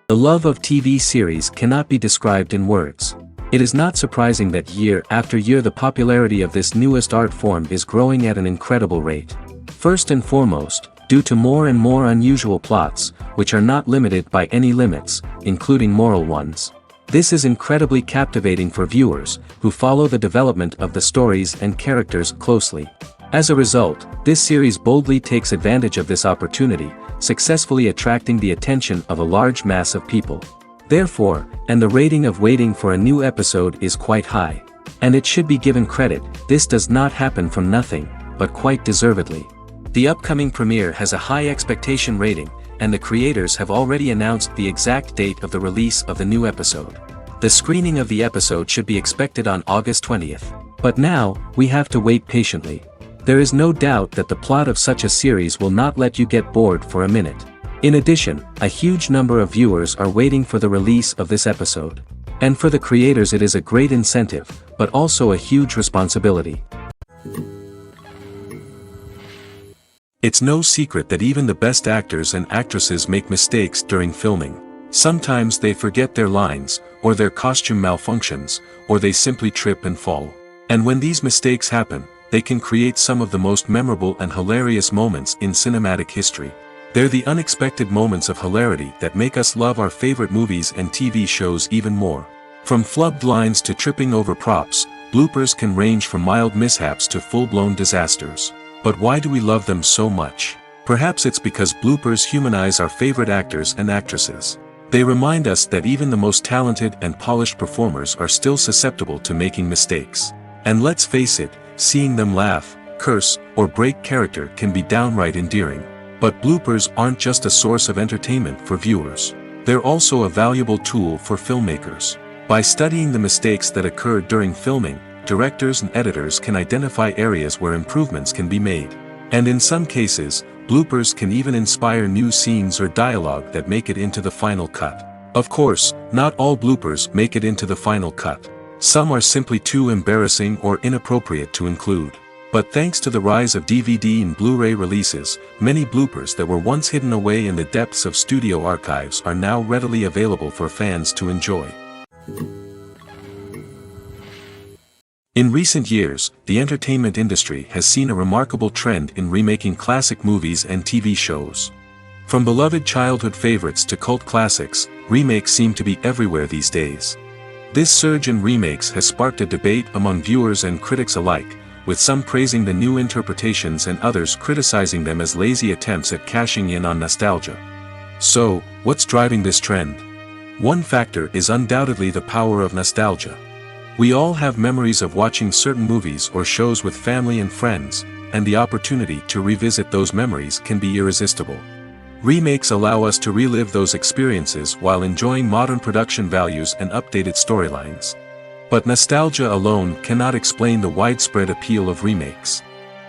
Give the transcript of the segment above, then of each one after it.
The love of TV series cannot be described in words. It is not surprising that year after year the popularity of this newest art form is growing at an incredible rate. First and foremost, due to more and more unusual plots, which are not limited by any limits, including moral ones. This is incredibly captivating for viewers, who follow the development of the stories and characters closely. As a result, this series boldly takes advantage of this opportunity, successfully attracting the attention of a large mass of people. Therefore, and the rating of waiting for a new episode is quite high. And it should be given credit, this does not happen from nothing, but quite deservedly. The upcoming premiere has a high expectation rating, and the creators have already announced the exact date of the release of the new episode. The screening of the episode should be expected on August 20th. But now, we have to wait patiently. There is no doubt that the plot of such a series will not let you get bored for a minute. In addition, a huge number of viewers are waiting for the release of this episode. And for the creators it is a great incentive, but also a huge responsibility. It's no secret that even the best actors and actresses make mistakes during filming. Sometimes they forget their lines, or their costume malfunctions, or they simply trip and fall. And when these mistakes happen, they can create some of the most memorable and hilarious moments in cinematic history. They're the unexpected moments of hilarity that make us love our favorite movies and TV shows even more. From flubbed lines to tripping over props, bloopers can range from mild mishaps to full-blown disasters. But why do we love them so much? Perhaps it's because bloopers humanize our favorite actors and actresses. They remind us that even the most talented and polished performers are still susceptible to making mistakes. And let's face it, seeing them laugh, curse, or break character can be downright endearing. But bloopers aren't just a source of entertainment for viewers. They're also a valuable tool for filmmakers. By studying the mistakes that occurred during filming, directors and editors can identify areas where improvements can be made. And in some cases, bloopers can even inspire new scenes or dialogue that make it into the final cut. Of course, not all bloopers make it into the final cut. Some are simply too embarrassing or inappropriate to include. But thanks to the rise of DVD and Blu-ray releases, many bloopers that were once hidden away in the depths of studio archives are now readily available for fans to enjoy. In recent years, the entertainment industry has seen a remarkable trend in remaking classic movies and TV shows. From beloved childhood favorites to cult classics, remakes seem to be everywhere these days. This surge in remakes has sparked a debate among viewers and critics alike, with some praising the new interpretations and others criticizing them as lazy attempts at cashing in on nostalgia. So, what's driving this trend? One factor is undoubtedly the power of nostalgia. We all have memories of watching certain movies or shows with family and friends, and the opportunity to revisit those memories can be irresistible. Remakes allow us to relive those experiences while enjoying modern production values and updated storylines. But nostalgia alone cannot explain the widespread appeal of remakes.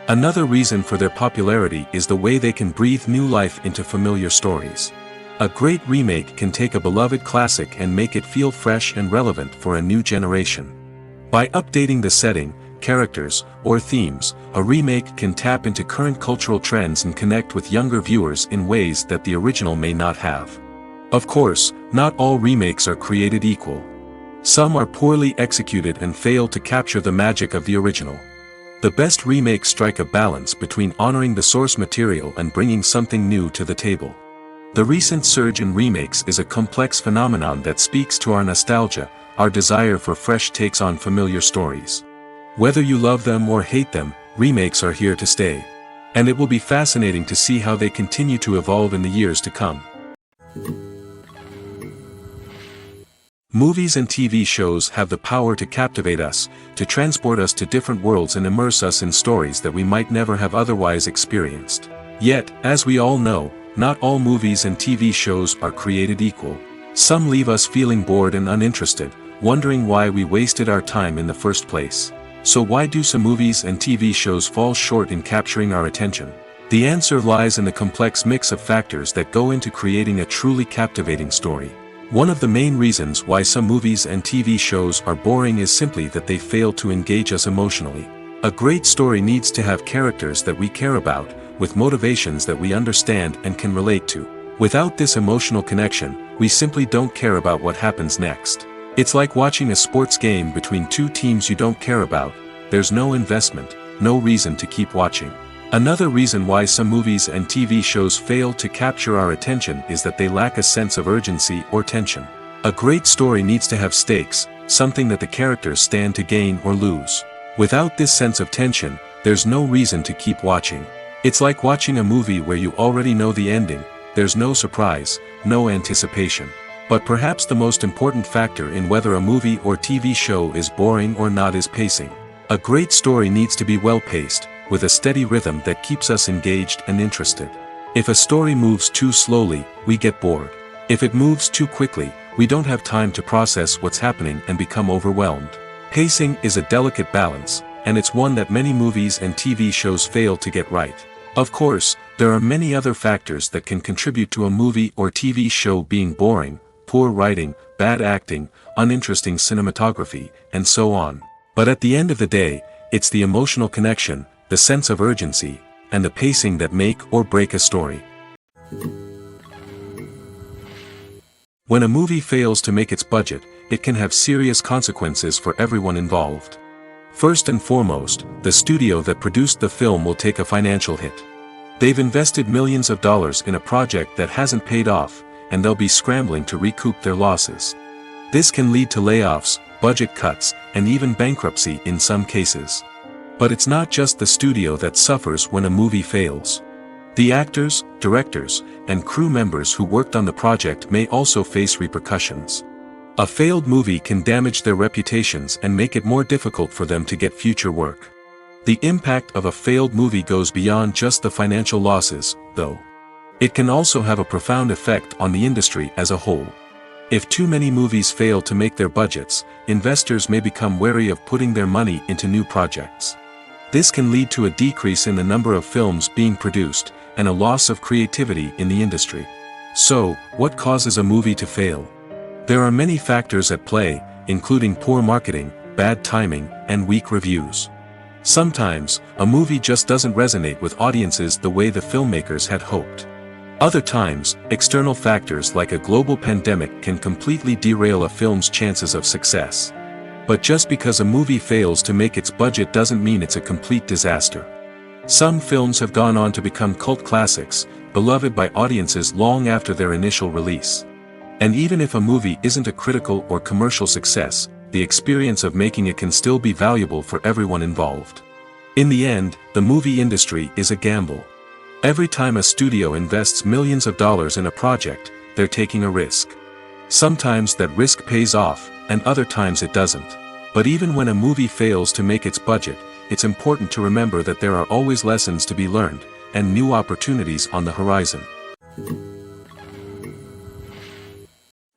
Another reason for their popularity is the way they can breathe new life into familiar stories. A great remake can take a beloved classic and make it feel fresh and relevant for a new generation. By updating the setting, characters, or themes, a remake can tap into current cultural trends and connect with younger viewers in ways that the original may not have. Of course, not all remakes are created equal. Some are poorly executed and fail to capture the magic of the original. The best remakes strike a balance between honoring the source material and bringing something new to the table. The recent surge in remakes is a complex phenomenon that speaks to our nostalgia, our desire for fresh takes on familiar stories. Whether you love them or hate them, remakes are here to stay. And it will be fascinating to see how they continue to evolve in the years to come. Movies and TV shows have the power to captivate us, to transport us to different worlds and immerse us in stories that we might never have otherwise experienced. Yet, as we all know, not all movies and TV shows are created equal. Some leave us feeling bored and uninterested, wondering why we wasted our time in the first place. So why do some movies and TV shows fall short in capturing our attention? The answer lies in the complex mix of factors that go into creating a truly captivating story. One of the main reasons why some movies and TV shows are boring is simply that they fail to engage us emotionally. A great story needs to have characters that we care about, with motivations that we understand and can relate to. Without this emotional connection, we simply don't care about what happens next. It's like watching a sports game between two teams you don't care about. There's no investment, no reason to keep watching. Another reason why some movies and TV shows fail to capture our attention is that they lack a sense of urgency or tension. A great story needs to have stakes, something that the characters stand to gain or lose. Without this sense of tension, there's no reason to keep watching. It's like watching a movie where you already know the ending. There's no surprise, no anticipation. But perhaps the most important factor in whether a movie or TV show is boring or not is pacing. A great story needs to be well-paced, with a steady rhythm that keeps us engaged and interested. If a story moves too slowly, we get bored. If it moves too quickly, we don't have time to process what's happening and become overwhelmed. Pacing is a delicate balance, and it's one that many movies and TV shows fail to get right. Of course, there are many other factors that can contribute to a movie or TV show being boring: poor writing, bad acting, uninteresting cinematography, and so on. But at the end of the day, it's the emotional connection, the sense of urgency, and the pacing that make or break a story. When a movie fails to make its budget, it can have serious consequences for everyone involved. First and foremost, the studio that produced the film will take a financial hit. They've invested millions of dollars in a project that hasn't paid off, and they'll be scrambling to recoup their losses. This can lead to layoffs, budget cuts, and even bankruptcy in some cases. But it's not just the studio that suffers when a movie fails. The actors, directors, and crew members who worked on the project may also face repercussions. A failed movie can damage their reputations and make it more difficult for them to get future work. The impact of a failed movie goes beyond just the financial losses, though. It can also have a profound effect on the industry as a whole. If too many movies fail to make their budgets, investors may become wary of putting their money into new projects. This can lead to a decrease in the number of films being produced, and a loss of creativity in the industry. So, what causes a movie to fail? There are many factors at play, including poor marketing, bad timing, and weak reviews. Sometimes, a movie just doesn't resonate with audiences the way the filmmakers had hoped. Other times, external factors like a global pandemic can completely derail a film's chances of success. But just because a movie fails to make its budget doesn't mean it's a complete disaster. Some films have gone on to become cult classics, beloved by audiences long after their initial release. And even if a movie isn't a critical or commercial success, the experience of making it can still be valuable for everyone involved. In the end, the movie industry is a gamble. Every time a studio invests millions of dollars in a project, they're taking a risk. Sometimes that risk pays off, and other times it doesn't. But even when a movie fails to make its budget, it's important to remember that there are always lessons to be learned, and new opportunities on the horizon.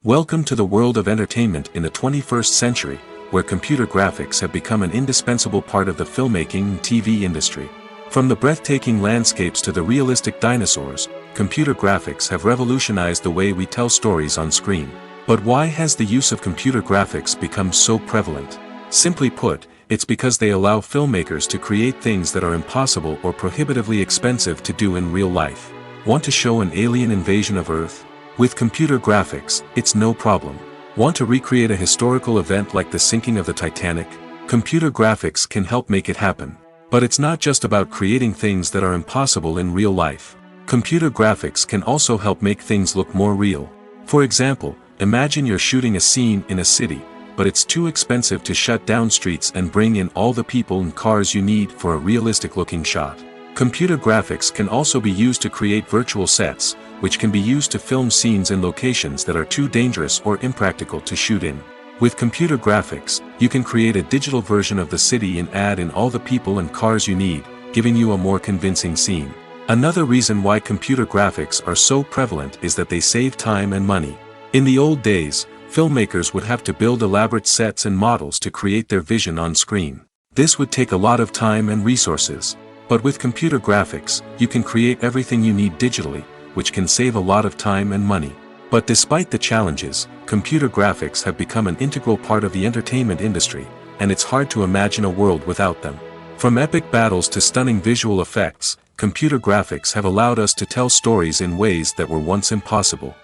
Welcome to the world of entertainment in the 21st century, where computer graphics have become an indispensable part of the filmmaking and TV industry. From the breathtaking landscapes to the realistic dinosaurs, computer graphics have revolutionized the way we tell stories on screen. But why has the use of computer graphics become so prevalent? Simply put, it's because they allow filmmakers to create things that are impossible or prohibitively expensive to do in real life. Want to show an alien invasion of Earth? With computer graphics, it's no problem. Want to recreate a historical event like the sinking of the Titanic? Computer graphics can help make it happen. But it's not just about creating things that are impossible in real life. Computer graphics can also help make things look more real. For example, imagine you're shooting a scene in a city, but it's too expensive to shut down streets and bring in all the people and cars you need for a realistic-looking shot. Computer graphics can also be used to create virtual sets, which can be used to film scenes in locations that are too dangerous or impractical to shoot in. With computer graphics, you can create a digital version of the city and add in all the people and cars you need, giving you a more convincing scene. Another reason why computer graphics are so prevalent is that they save time and money. In the old days, filmmakers would have to build elaborate sets and models to create their vision on screen. This would take a lot of time and resources. But with computer graphics, you can create everything you need digitally, which can save a lot of time and money. But despite the challenges, computer graphics have become an integral part of the entertainment industry, and it's hard to imagine a world without them. From epic battles to stunning visual effects, computer graphics have allowed us to tell stories in ways that were once impossible.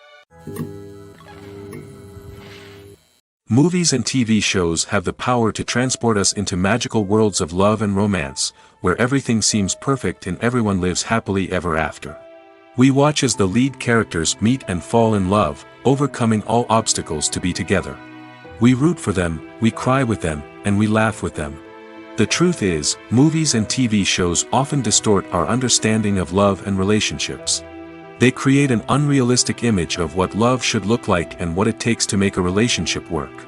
Movies and TV shows have the power to transport us into magical worlds of love and romance, where everything seems perfect and everyone lives happily ever after. We watch as the lead characters meet and fall in love, overcoming all obstacles to be together. We root for them, we cry with them, and we laugh with them. The truth is, movies and TV shows often distort our understanding of love and relationships. They create an unrealistic image of what love should look like and what it takes to make a relationship work.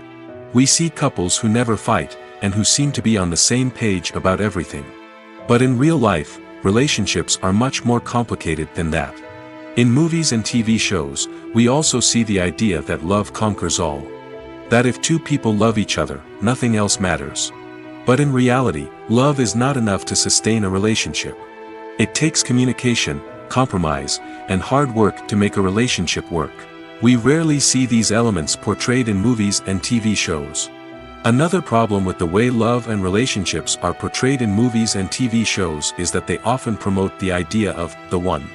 We see couples who never fight, and who seem to be on the same page about everything. But in real life, relationships are much more complicated than that. In movies and TV shows, we also see the idea that love conquers all. That if two people love each other, nothing else matters. But in reality, love is not enough to sustain a relationship. It takes communication, compromise, and hard work to make a relationship work. We rarely see these elements portrayed in movies and TV shows. Another problem with the way love and relationships are portrayed in movies and TV shows is that they often promote the idea of the one.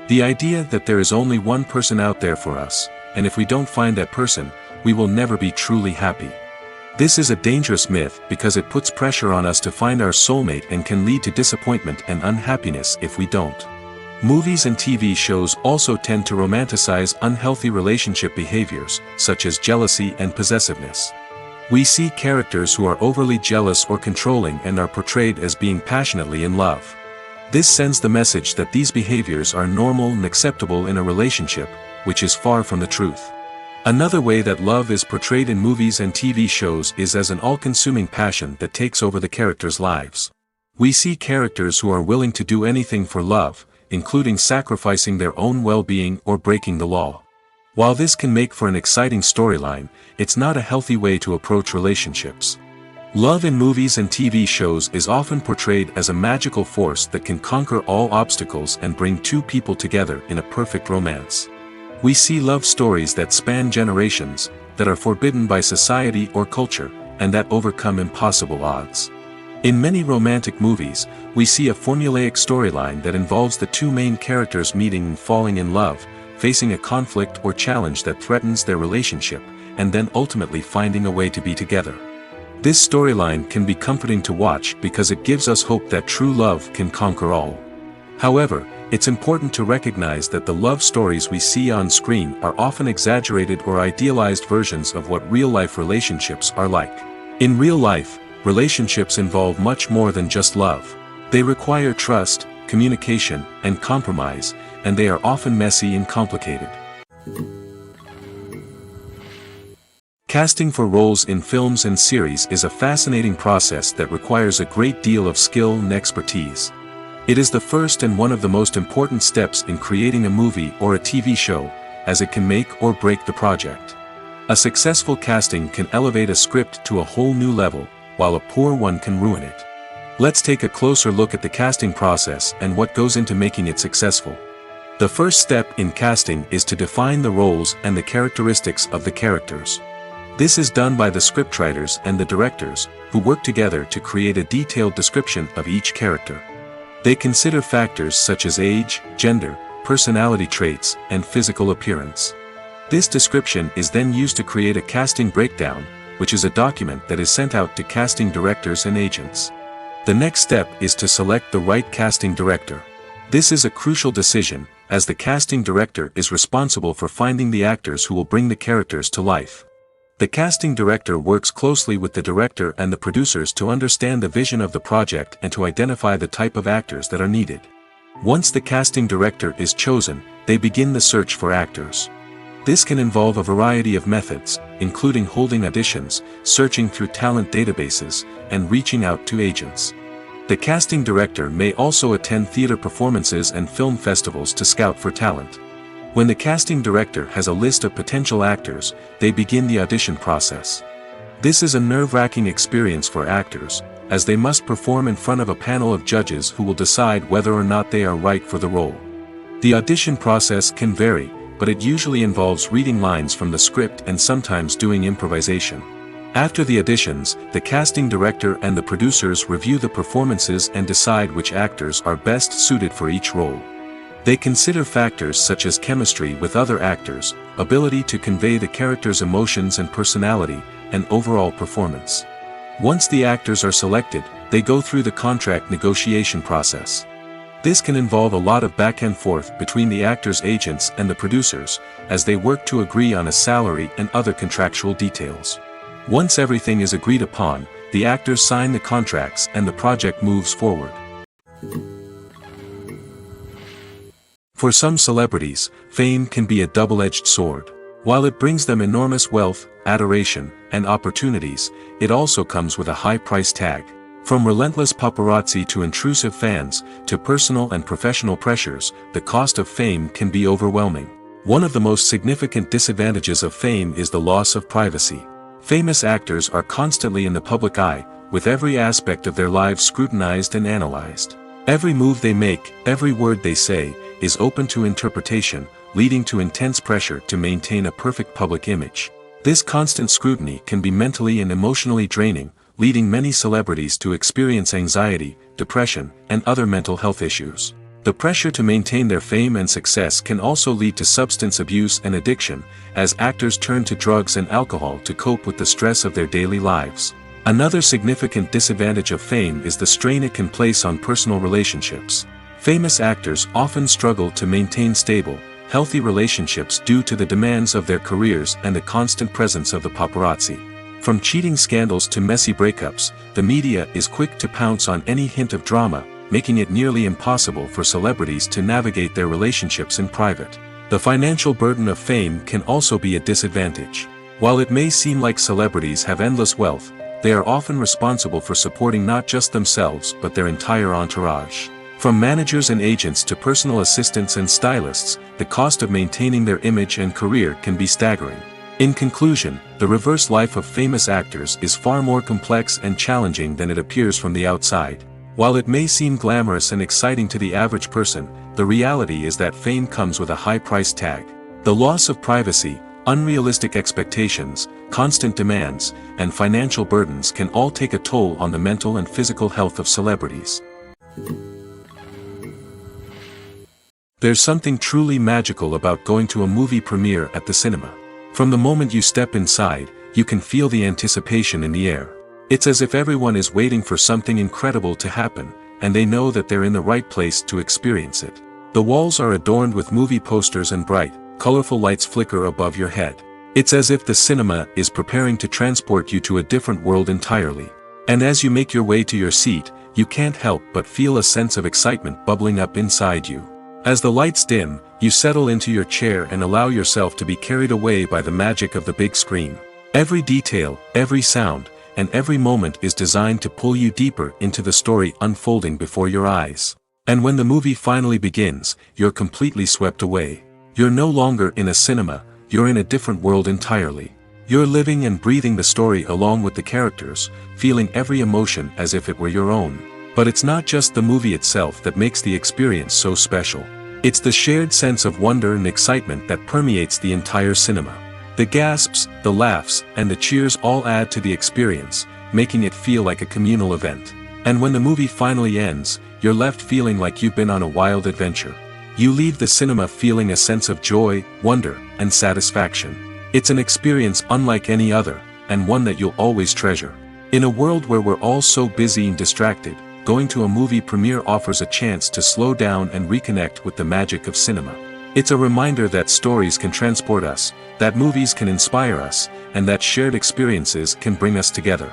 The idea that there is only one person out there for us, and if we don't find that person, we will never be truly happy. This is a dangerous myth because it puts pressure on us to find our soulmate and can lead to disappointment and unhappiness if we don't. Movies and TV shows also tend to romanticize unhealthy relationship behaviors, such as jealousy and possessiveness. We see characters who are overly jealous or controlling and are portrayed as being passionately in love. This sends the message that these behaviors are normal and acceptable in a relationship, which is far from the truth. Another way that love is portrayed in movies and TV shows is as an all-consuming passion that takes over the characters' lives. We see characters who are willing to do anything for love, including sacrificing their own well-being or breaking the law. While this can make for an exciting storyline, it's not a healthy way to approach relationships. Love in movies and TV shows is often portrayed as a magical force that can conquer all obstacles and bring two people together in a perfect romance. We see love stories that span generations, that are forbidden by society or culture, and that overcome impossible odds. In many romantic movies, we see a formulaic storyline that involves the two main characters meeting and falling in love, facing a conflict or challenge that threatens their relationship, and then ultimately finding a way to be together. This storyline can be comforting to watch because it gives us hope that true love can conquer all. However, it's important to recognize that the love stories we see on screen are often exaggerated or idealized versions of what real-life relationships are like. In real life, relationships involve much more than just love. They require trust, communication, and compromise, and they are often messy and complicated. Casting for roles in films and series is a fascinating process that requires a great deal of skill and expertise. It is the first and one of the most important steps in creating a movie or a TV show, as it can make or break the project. A successful casting can elevate a script to a whole new level, while a poor one can ruin it. Let's take a closer look at the casting process and what goes into making it successful. The first step in casting is to define the roles and the characteristics of the characters. This is done by the scriptwriters and the directors, who work together to create a detailed description of each character. They consider factors such as age, gender, personality traits, and physical appearance. This description is then used to create a casting breakdown, which is a document that is sent out to casting directors and agents. The next step is to select the right casting director. This is a crucial decision, as the casting director is responsible for finding the actors who will bring the characters to life. The casting director works closely with the director and the producers to understand the vision of the project and to identify the type of actors that are needed. Once the casting director is chosen, they begin the search for actors. This can involve a variety of methods, including holding auditions, searching through talent databases, and reaching out to agents. The casting director may also attend theater performances and film festivals to scout for talent. When the casting director has a list of potential actors, they begin the audition process. This is a nerve-wracking experience for actors, as they must perform in front of a panel of judges who will decide whether or not they are right for the role. The audition process can vary, but it usually involves reading lines from the script and sometimes doing improvisation. After the auditions, the casting director and the producers review the performances and decide which actors are best suited for each role. They consider factors such as chemistry with other actors, ability to convey the character's emotions and personality, and overall performance. Once the actors are selected, they go through the contract negotiation process. This can involve a lot of back and forth between the actors' agents and the producers, as they work to agree on a salary and other contractual details. Once everything is agreed upon, the actors sign the contracts and the project moves forward. For some celebrities, fame can be a double-edged sword. While it brings them enormous wealth, adoration, and opportunities, it also comes with a high price tag. From relentless paparazzi to intrusive fans, to personal and professional pressures, the cost of fame can be overwhelming. One of the most significant disadvantages of fame is the loss of privacy. Famous actors are constantly in the public eye, with every aspect of their lives scrutinized and analyzed. Every move they make, every word they say, is open to interpretation, leading to intense pressure to maintain a perfect public image. This constant scrutiny can be mentally and emotionally draining, leading many celebrities to experience anxiety, depression, and other mental health issues. The pressure to maintain their fame and success can also lead to substance abuse and addiction, as actors turn to drugs and alcohol to cope with the stress of their daily lives. Another significant disadvantage of fame is the strain it can place on personal relationships. Famous actors often struggle to maintain stable, healthy relationships due to the demands of their careers and the constant presence of the paparazzi. From cheating scandals to messy breakups, the media is quick to pounce on any hint of drama, making it nearly impossible for celebrities to navigate their relationships in private. The financial burden of fame can also be a disadvantage. While it may seem like celebrities have endless wealth, they are often responsible for supporting not just themselves but their entire entourage. From managers and agents to personal assistants and stylists, the cost of maintaining their image and career can be staggering. In conclusion, the reverse life of famous actors is far more complex and challenging than it appears from the outside. While it may seem glamorous and exciting to the average person, the reality is that fame comes with a high price tag. The loss of privacy, unrealistic expectations, constant demands, and financial burdens can all take a toll on the mental and physical health of celebrities. There's something truly magical about going to a movie premiere at the cinema. From the moment you step inside, you can feel the anticipation in the air. It's as if everyone is waiting for something incredible to happen, and they know that they're in the right place to experience it. The walls are adorned with movie posters and bright, colorful lights flicker above your head. It's as if the cinema is preparing to transport you to a different world entirely. And as you make your way to your seat, you can't help but feel a sense of excitement bubbling up inside you. As the lights dim, you settle into your chair and allow yourself to be carried away by the magic of the big screen. Every detail, every sound, and every moment is designed to pull you deeper into the story unfolding before your eyes. And when the movie finally begins, you're completely swept away. You're no longer in a cinema, you're in a different world entirely. You're living and breathing the story along with the characters, feeling every emotion as if it were your own. But it's not just the movie itself that makes the experience so special. It's the shared sense of wonder and excitement that permeates the entire cinema. The gasps, the laughs, and the cheers all add to the experience, making it feel like a communal event. And when the movie finally ends, you're left feeling like you've been on a wild adventure. You leave the cinema feeling a sense of joy, wonder, and satisfaction. It's an experience unlike any other, and one that you'll always treasure. In a world where we're all so busy and distracted, going to a movie premiere offers a chance to slow down and reconnect with the magic of cinema. It's a reminder that stories can transport us, that movies can inspire us, and that shared experiences can bring us together.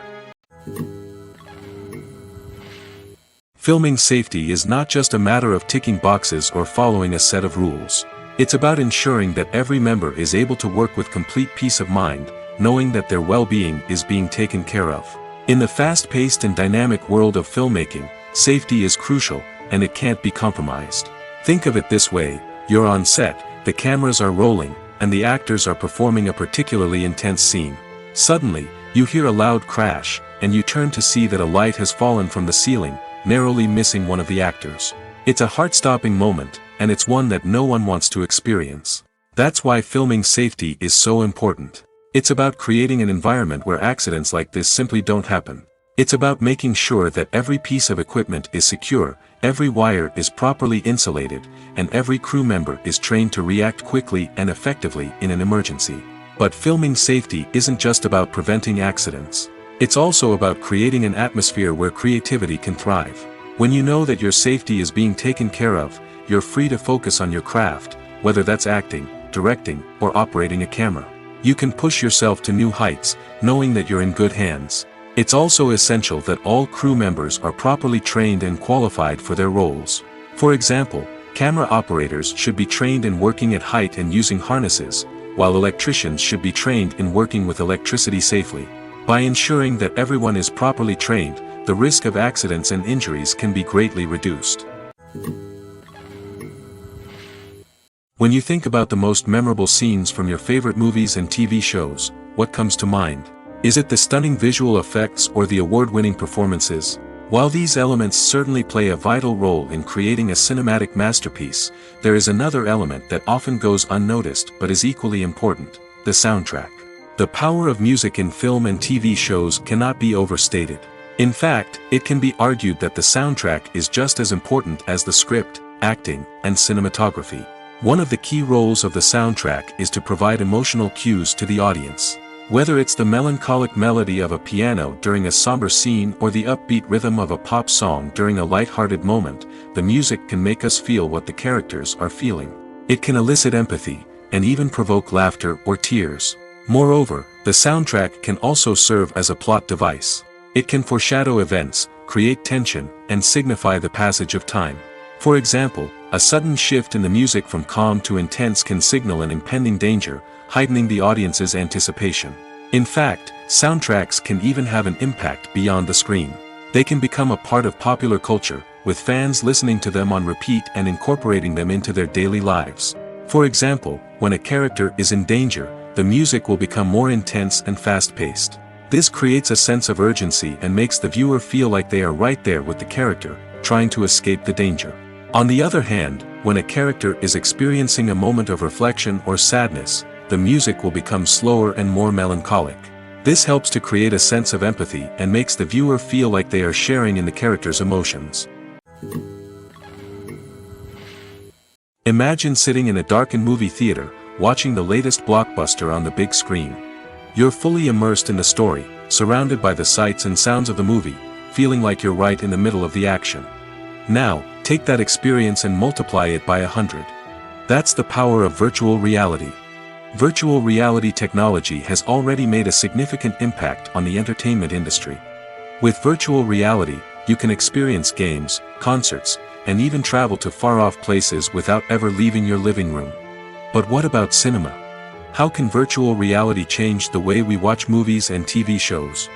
Filming safety is not just a matter of ticking boxes or following a set of rules. It's about ensuring that every member is able to work with complete peace of mind, knowing that their well-being is being taken care of. In the fast-paced and dynamic world of filmmaking, safety is crucial, and it can't be compromised. Think of it this way: you're on set, the cameras are rolling, and the actors are performing a particularly intense scene. Suddenly, you hear a loud crash, and you turn to see that a light has fallen from the ceiling, narrowly missing one of the actors. It's a heart-stopping moment, and it's one that no one wants to experience. That's why filming safety is so important. It's about creating an environment where accidents like this simply don't happen. It's about making sure that every piece of equipment is secure, every wire is properly insulated, and every crew member is trained to react quickly and effectively in an emergency. But filming safety isn't just about preventing accidents. It's also about creating an atmosphere where creativity can thrive. When you know that your safety is being taken care of, you're free to focus on your craft, whether that's acting, directing, or operating a camera. You can push yourself to new heights, knowing that you're in good hands. It's also essential that all crew members are properly trained and qualified for their roles. For example, camera operators should be trained in working at height and using harnesses, while electricians should be trained in working with electricity safely. By ensuring that everyone is properly trained, the risk of accidents and injuries can be greatly reduced. When you think about the most memorable scenes from your favorite movies and TV shows, what comes to mind? Is it the stunning visual effects or the award-winning performances? While these elements certainly play a vital role in creating a cinematic masterpiece, there is another element that often goes unnoticed but is equally important: the soundtrack. The power of music in film and TV shows cannot be overstated. In fact, it can be argued that the soundtrack is just as important as the script, acting, and cinematography. One of the key roles of the soundtrack is to provide emotional cues to the audience. Whether it's the melancholic melody of a piano during a somber scene or the upbeat rhythm of a pop song during a light-hearted moment, the music can make us feel what the characters are feeling. It can elicit empathy, and even provoke laughter or tears. Moreover, the soundtrack can also serve as a plot device. It can foreshadow events, create tension, and signify the passage of time. For example, a sudden shift in the music from calm to intense can signal an impending danger, heightening the audience's anticipation. In fact, soundtracks can even have an impact beyond the screen. They can become a part of popular culture, with fans listening to them on repeat and incorporating them into their daily lives. For example, when a character is in danger, the music will become more intense and fast-paced. This creates a sense of urgency and makes the viewer feel like they are right there with the character, trying to escape the danger. On the other hand, when a character is experiencing a moment of reflection or sadness, the music will become slower and more melancholic. This helps to create a sense of empathy and makes the viewer feel like they are sharing in the character's emotions. Imagine sitting in a darkened movie theater, watching the latest blockbuster on the big screen. You're fully immersed in the story, surrounded by the sights and sounds of the movie, feeling like you're right in the middle of the action. Now, take that experience and multiply it by 100. That's the power of virtual reality. Virtual reality technology has already made a significant impact on the entertainment industry. With virtual reality, you can experience games, concerts, and even travel to far-off places without ever leaving your living room. But what about cinema? How can virtual reality change the way we watch movies and TV shows?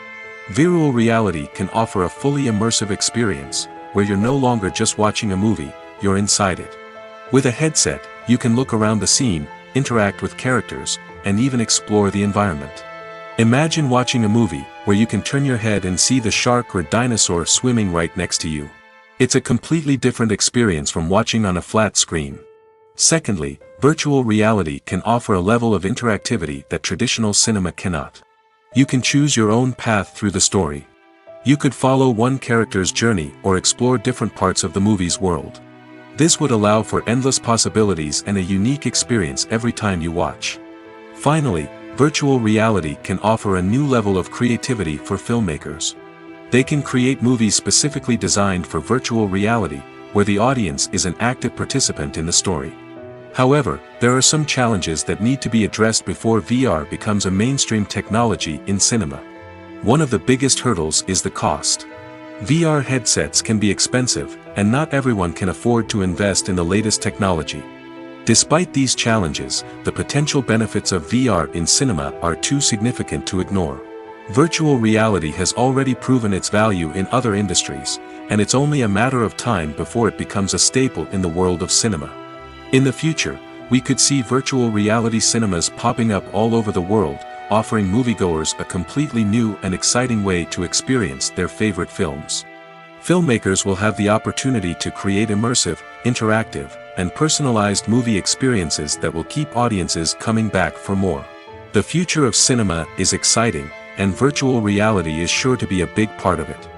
Virtual reality can offer a fully immersive experience, where you're no longer just watching a movie, you're inside it. With a headset, you can look around the scene, interact with characters, and even explore the environment. Imagine watching a movie where you can turn your head and see the shark or dinosaur swimming right next to you. It's a completely different experience from watching on a flat screen. Secondly, virtual reality can offer a level of interactivity that traditional cinema cannot. You can choose your own path through the story. You could follow one character's journey or explore different parts of the movie's world. This would allow for endless possibilities and a unique experience every time you watch. Finally, virtual reality can offer a new level of creativity for filmmakers. They can create movies specifically designed for virtual reality, where the audience is an active participant in the story. However, there are some challenges that need to be addressed before VR becomes a mainstream technology in cinema. One of the biggest hurdles is the cost. VR headsets can be expensive, and not everyone can afford to invest in the latest technology. Despite these challenges, the potential benefits of VR in cinema are too significant to ignore. Virtual reality has already proven its value in other industries, and it's only a matter of time before it becomes a staple in the world of cinema. In the future, we could see virtual reality cinemas popping up all over the world, offering moviegoers a completely new and exciting way to experience their favorite films. Filmmakers will have the opportunity to create immersive, interactive, and personalized movie experiences that will keep audiences coming back for more. The future of cinema is exciting, and virtual reality is sure to be a big part of it.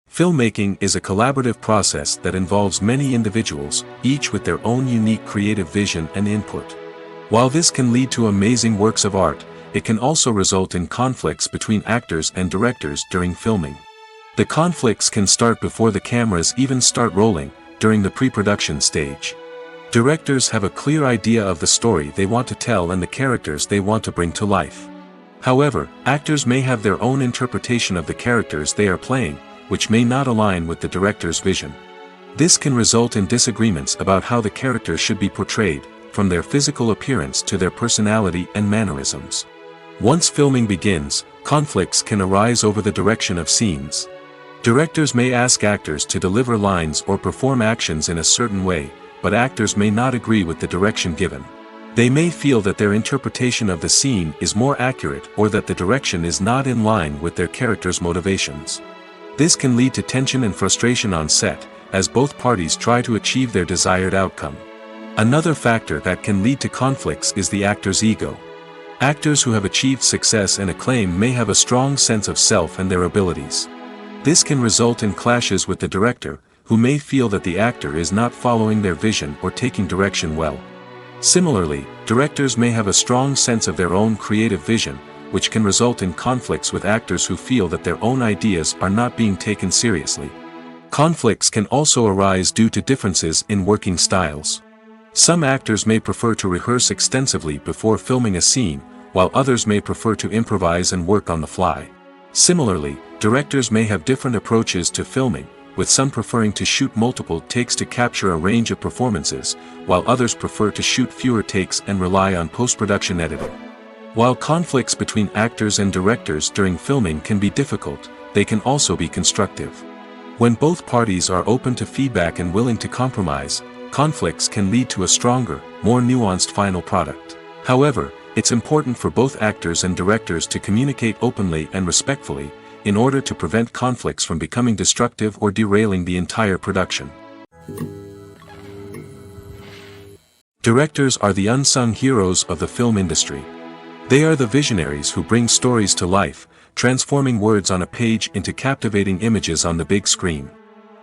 Filmmaking is a collaborative process that involves many individuals, each with their own unique creative vision and input. While this can lead to amazing works of art, it can also result in conflicts between actors and directors during filming. The conflicts can start before the cameras even start rolling, during the pre-production stage. Directors have a clear idea of the story they want to tell and the characters they want to bring to life. However, actors may have their own interpretation of the characters they are playing, which may not align with the director's vision. This can result in disagreements about how the characters should be portrayed, from their physical appearance to their personality and mannerisms. Once filming begins, conflicts can arise over the direction of scenes. Directors may ask actors to deliver lines or perform actions in a certain way, but actors may not agree with the direction given. They may feel that their interpretation of the scene is more accurate or that the direction is not in line with their character's motivations. This can lead to tension and frustration on set, as both parties try to achieve their desired outcome. Another factor that can lead to conflicts is the actor's ego. Actors who have achieved success and acclaim may have a strong sense of self and their abilities. This can result in clashes with the director, who may feel that the actor is not following their vision or taking direction well. Similarly, directors may have a strong sense of their own creative vision, which can result in conflicts with actors who feel that their own ideas are not being taken seriously. Conflicts can also arise due to differences in working styles. Some actors may prefer to rehearse extensively before filming a scene, while others may prefer to improvise and work on the fly. Similarly, directors may have different approaches to filming, with some preferring to shoot multiple takes to capture a range of performances, while others prefer to shoot fewer takes and rely on post-production editing. While conflicts between actors and directors during filming can be difficult, they can also be constructive. When both parties are open to feedback and willing to compromise, conflicts can lead to a stronger, more nuanced final product. However, it's important for both actors and directors to communicate openly and respectfully, in order to prevent conflicts from becoming destructive or derailing the entire production. Directors are the unsung heroes of the film industry. They are the visionaries who bring stories to life, transforming words on a page into captivating images on the big screen.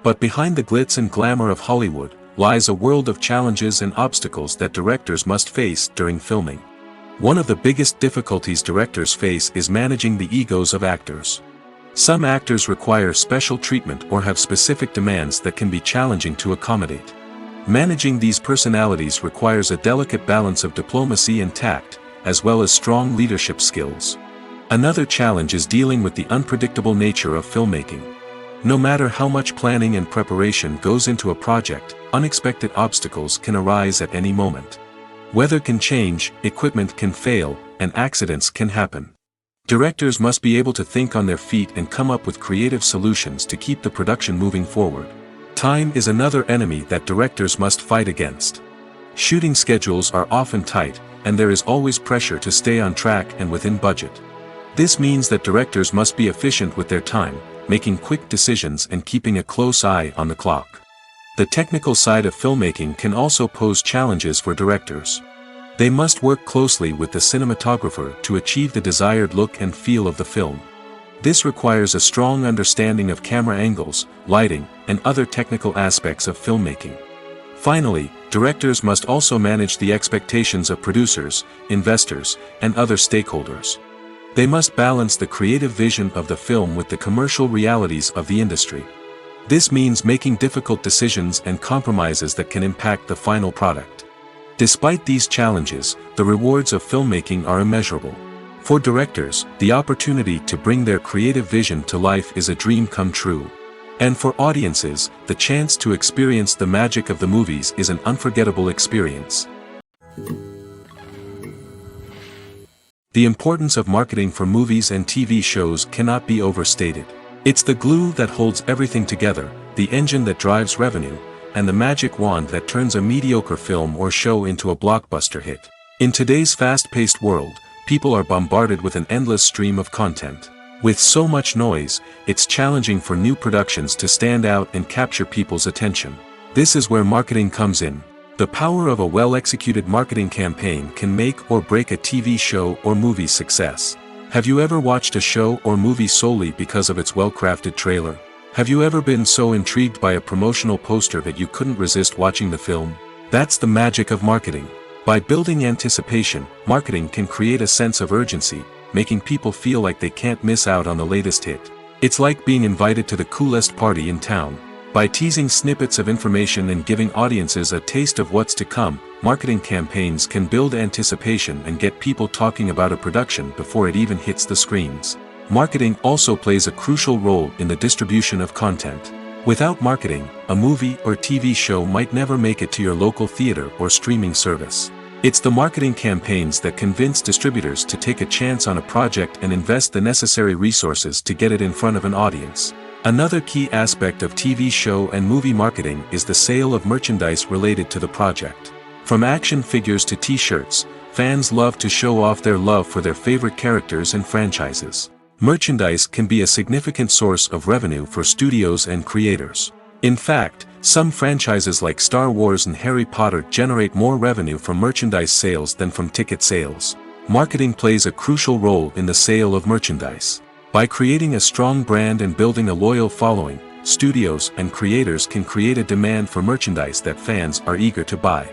But behind the glitz and glamour of Hollywood, lies a world of challenges and obstacles that directors must face during filming. One of the biggest difficulties directors face is managing the egos of actors. Some actors require special treatment or have specific demands that can be challenging to accommodate. Managing these personalities requires a delicate balance of diplomacy and tact, as well as strong leadership skills. Another challenge is dealing with the unpredictable nature of filmmaking. No matter how much planning and preparation goes into a project, unexpected obstacles can arise at any moment. Weather can change, equipment can fail, and accidents can happen. Directors must be able to think on their feet and come up with creative solutions to keep the production moving forward. Time is another enemy that directors must fight against. Shooting schedules are often tight, and there is always pressure to stay on track and within budget. This means that directors must be efficient with their time, making quick decisions and keeping a close eye on the clock. The technical side of filmmaking can also pose challenges for directors. They must work closely with the cinematographer to achieve the desired look and feel of the film. This requires a strong understanding of camera angles, lighting, and other technical aspects of filmmaking. Finally, directors must also manage the expectations of producers, investors, and other stakeholders. They must balance the creative vision of the film with the commercial realities of the industry. This means making difficult decisions and compromises that can impact the final product. Despite these challenges, the rewards of filmmaking are immeasurable. For directors, the opportunity to bring their creative vision to life is a dream come true. And for audiences, the chance to experience the magic of the movies is an unforgettable experience. The importance of marketing for movies and TV shows cannot be overstated. It's the glue that holds everything together, the engine that drives revenue, and the magic wand that turns a mediocre film or show into a blockbuster hit. In today's fast-paced world, people are bombarded with an endless stream of content. With so much noise, it's challenging for new productions to stand out and capture people's attention. This is where marketing comes in. The power of a well-executed marketing campaign can make or break a TV show or movie's success. Have you ever watched a show or movie solely because of its well-crafted trailer? Have you ever been so intrigued by a promotional poster that you couldn't resist watching the film? That's the magic of marketing. By building anticipation, marketing can create a sense of urgency, making people feel like they can't miss out on the latest hit. It's like being invited to the coolest party in town. By teasing snippets of information and giving audiences a taste of what's to come, marketing campaigns can build anticipation and get people talking about a production before it even hits the screens. Marketing also plays a crucial role in the distribution of content. Without marketing, a movie or TV show might never make it to your local theater or streaming service. It's the marketing campaigns that convince distributors to take a chance on a project and invest the necessary resources to get it in front of an audience. Another key aspect of TV show and movie marketing is the sale of merchandise related to the project. From action figures to t-shirts, fans love to show off their love for their favorite characters and franchises. Merchandise can be a significant source of revenue for studios and creators. In fact, some franchises like Star Wars and Harry Potter generate more revenue from merchandise sales than from ticket sales. Marketing plays a crucial role in the sale of merchandise. By creating a strong brand and building a loyal following, studios and creators can create a demand for merchandise that fans are eager to buy.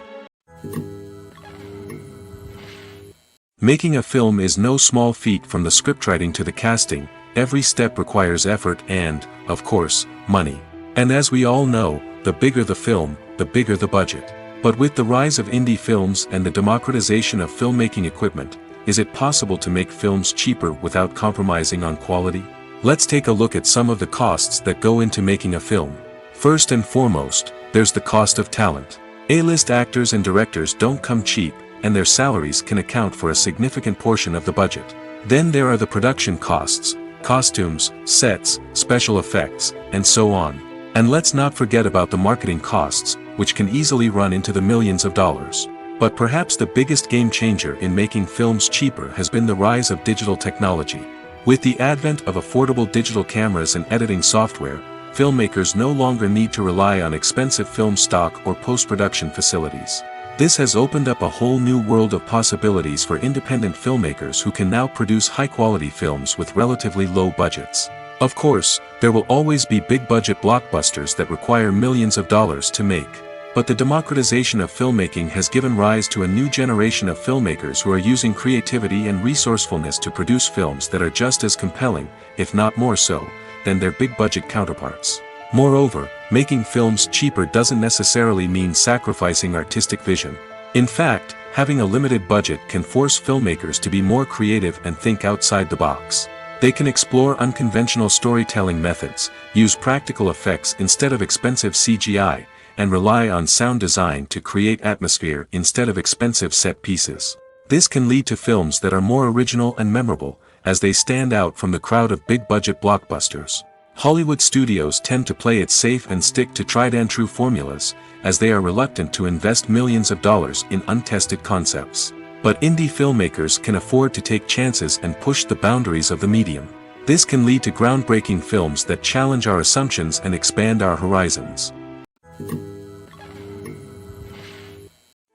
Making a film is no small feat. From the scriptwriting to the casting, every step requires effort and, of course, money. And as we all know, the bigger the film, the bigger the budget. But with the rise of indie films and the democratization of filmmaking equipment, is it possible to make films cheaper without compromising on quality? Let's take a look at some of the costs that go into making a film. First and foremost, there's the cost of talent. A-list actors and directors don't come cheap, and their salaries can account for a significant portion of the budget. Then there are the production costs, costumes, sets, special effects, and so on. And let's not forget about the marketing costs, which can easily run into the millions of dollars. But perhaps the biggest game changer in making films cheaper has been the rise of digital technology. With the advent of affordable digital cameras and editing software, filmmakers no longer need to rely on expensive film stock or post-production facilities. This has opened up a whole new world of possibilities for independent filmmakers who can now produce high-quality films with relatively low budgets. Of course, there will always be big-budget blockbusters that require millions of dollars to make. But the democratization of filmmaking has given rise to a new generation of filmmakers who are using creativity and resourcefulness to produce films that are just as compelling, if not more so, than their big-budget counterparts. Moreover, making films cheaper doesn't necessarily mean sacrificing artistic vision. In fact, having a limited budget can force filmmakers to be more creative and think outside the box. They can explore unconventional storytelling methods, use practical effects instead of expensive CGI, and rely on sound design to create atmosphere instead of expensive set pieces. This can lead to films that are more original and memorable, as they stand out from the crowd of big-budget blockbusters. Hollywood studios tend to play it safe and stick to tried-and-true formulas, as they are reluctant to invest millions of dollars in untested concepts. But indie filmmakers can afford to take chances and push the boundaries of the medium. This can lead to groundbreaking films that challenge our assumptions and expand our horizons.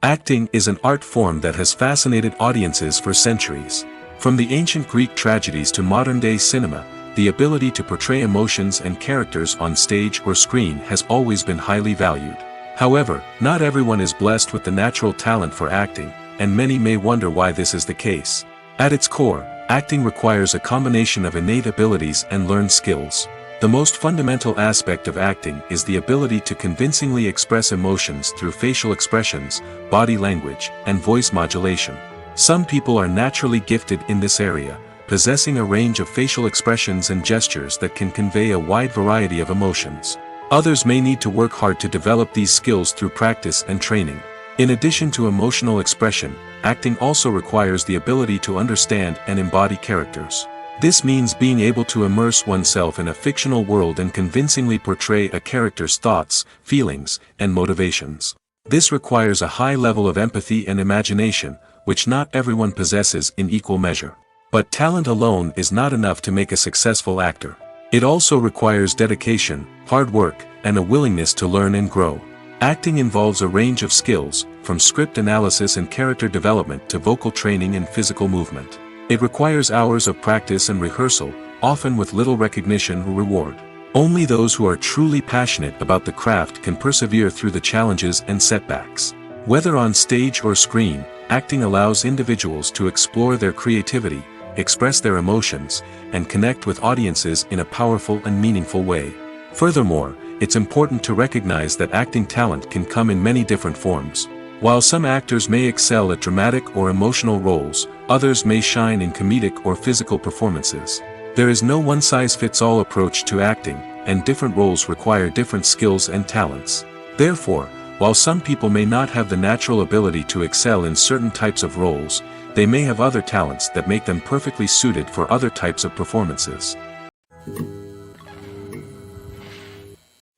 Acting is an art form that has fascinated audiences for centuries. From the ancient Greek tragedies to modern-day cinema, the ability to portray emotions and characters on stage or screen has always been highly valued. However, not everyone is blessed with the natural talent for acting, and many may wonder why this is the case. At its core, acting requires a combination of innate abilities and learned skills. The most fundamental aspect of acting is the ability to convincingly express emotions through facial expressions, body language, and voice modulation. Some people are naturally gifted in this area, possessing a range of facial expressions and gestures that can convey a wide variety of emotions. Others may need to work hard to develop these skills through practice and training. In addition to emotional expression, acting also requires the ability to understand and embody characters. This means being able to immerse oneself in a fictional world and convincingly portray a character's thoughts, feelings, and motivations. This requires a high level of empathy and imagination, which not everyone possesses in equal measure. But talent alone is not enough to make a successful actor. It also requires dedication, hard work, and a willingness to learn and grow. Acting involves a range of skills, from script analysis and character development to vocal training and physical movement. It requires hours of practice and rehearsal, often with little recognition or reward. Only those who are truly passionate about the craft can persevere through the challenges and setbacks. Whether on stage or screen, acting allows individuals to explore their creativity, express their emotions, and connect with audiences in a powerful and meaningful way. Furthermore, it's important to recognize that acting talent can come in many different forms. While some actors may excel at dramatic or emotional roles, others may shine in comedic or physical performances. There is no one-size-fits-all approach to acting, and different roles require different skills and talents. Therefore, while some people may not have the natural ability to excel in certain types of roles, they may have other talents that make them perfectly suited for other types of performances.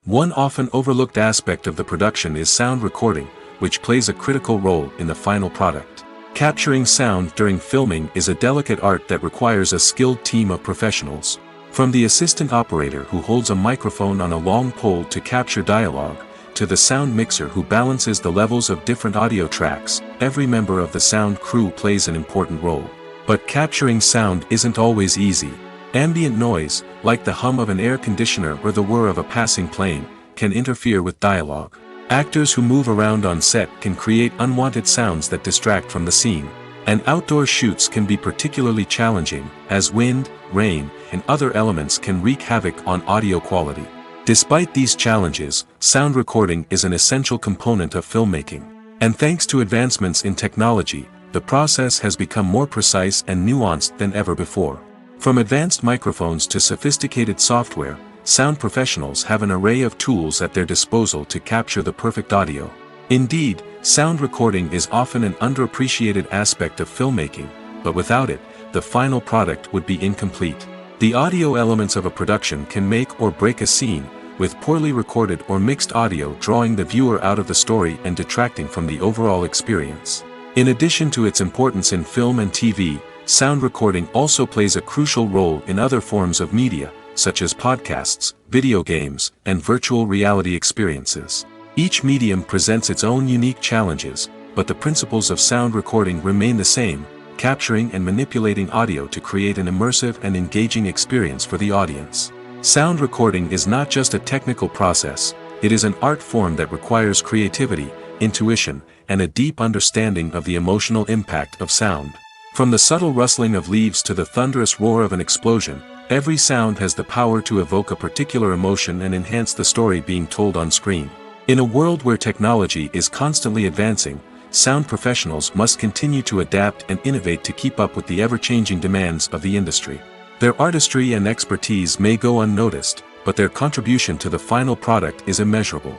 One often overlooked aspect of the production is sound recording, which plays a critical role in the final product. Capturing sound during filming is a delicate art that requires a skilled team of professionals. From the assistant operator who holds a microphone on a long pole to capture dialogue, to the sound mixer who balances the levels of different audio tracks, every member of the sound crew plays an important role. But capturing sound isn't always easy. Ambient noise, like the hum of an air conditioner or the whir of a passing plane, can interfere with dialogue. Actors who move around on set can create unwanted sounds that distract from the scene. And outdoor shoots can be particularly challenging, as wind, rain, and other elements can wreak havoc on audio quality. Despite these challenges, sound recording is an essential component of filmmaking. And thanks to advancements in technology, the process has become more precise and nuanced than ever before. From advanced microphones to sophisticated software, sound professionals have an array of tools at their disposal to capture the perfect audio. Indeed, sound recording is often an underappreciated aspect of filmmaking, but without it, the final product would be incomplete. The audio elements of a production can make or break a scene, with poorly recorded or mixed audio drawing the viewer out of the story and detracting from the overall experience. In addition to its importance in film and TV, sound recording also plays a crucial role in other forms of media, such as podcasts, video games, and virtual reality experiences. Each medium presents its own unique challenges, but the principles of sound recording remain the same, capturing and manipulating audio to create an immersive and engaging experience for the audience. Sound recording is not just a technical process, it is an art form that requires creativity, intuition, and a deep understanding of the emotional impact of sound. From the subtle rustling of leaves to the thunderous roar of an explosion, every sound has the power to evoke a particular emotion and enhance the story being told on screen. In a world where technology is constantly advancing, sound professionals must continue to adapt and innovate to keep up with the ever-changing demands of the industry. Their artistry and expertise may go unnoticed, but their contribution to the final product is immeasurable.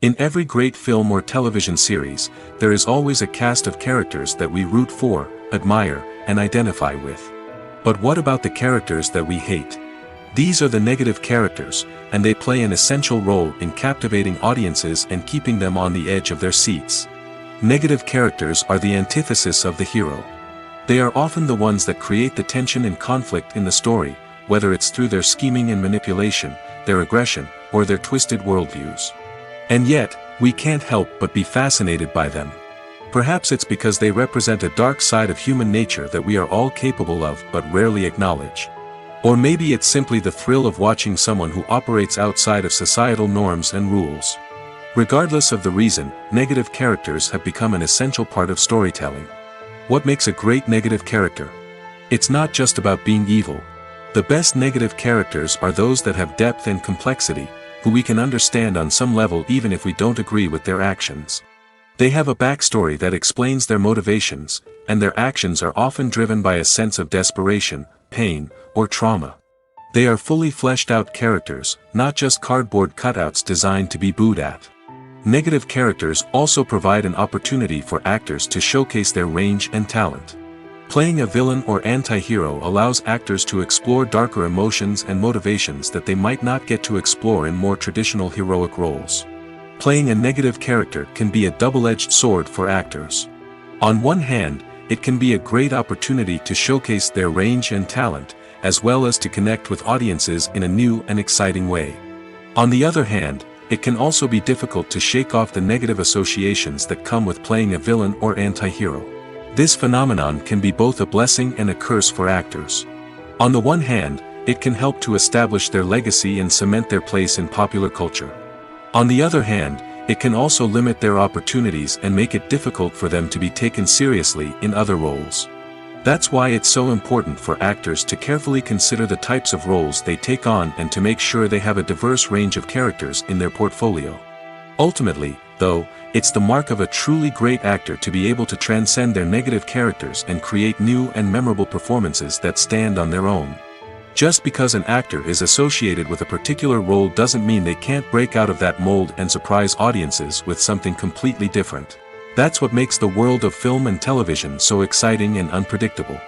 In every great film or television series, there is always a cast of characters that we root for, admire, and identify with. But what about the characters that we hate? These are the negative characters, and they play an essential role in captivating audiences and keeping them on the edge of their seats. Negative characters are the antithesis of the hero. They are often the ones that create the tension and conflict in the story, whether it's through their scheming and manipulation, their aggression, or their twisted worldviews. And yet, we can't help but be fascinated by them. Perhaps it's because they represent a dark side of human nature that we are all capable of but rarely acknowledge. Or maybe it's simply the thrill of watching someone who operates outside of societal norms and rules. Regardless of the reason, negative characters have become an essential part of storytelling. What makes a great negative character? It's not just about being evil. The best negative characters are those that have depth and complexity, who we can understand on some level even if we don't agree with their actions. They have a backstory that explains their motivations, and their actions are often driven by a sense of desperation, pain, or trauma. They are fully fleshed out characters, not just cardboard cutouts designed to be booed at. Negative characters also provide an opportunity for actors to showcase their range and talent. Playing a villain or anti-hero allows actors to explore darker emotions and motivations that they might not get to explore in more traditional heroic roles. Playing a negative character can be a double-edged sword for actors. On one hand, it can be a great opportunity to showcase their range and talent, as well as to connect with audiences in a new and exciting way. On the other hand, it can also be difficult to shake off the negative associations that come with playing a villain or anti-hero. This phenomenon can be both a blessing and a curse for actors. On the one hand, it can help to establish their legacy and cement their place in popular culture. On the other hand, it can also limit their opportunities and make it difficult for them to be taken seriously in other roles. That's why it's so important for actors to carefully consider the types of roles they take on and to make sure they have a diverse range of characters in their portfolio. Ultimately, though, it's the mark of a truly great actor to be able to transcend their negative characters and create new and memorable performances that stand on their own. Just because an actor is associated with a particular role doesn't mean they can't break out of that mold and surprise audiences with something completely different. That's what makes the world of film and television so exciting and unpredictable.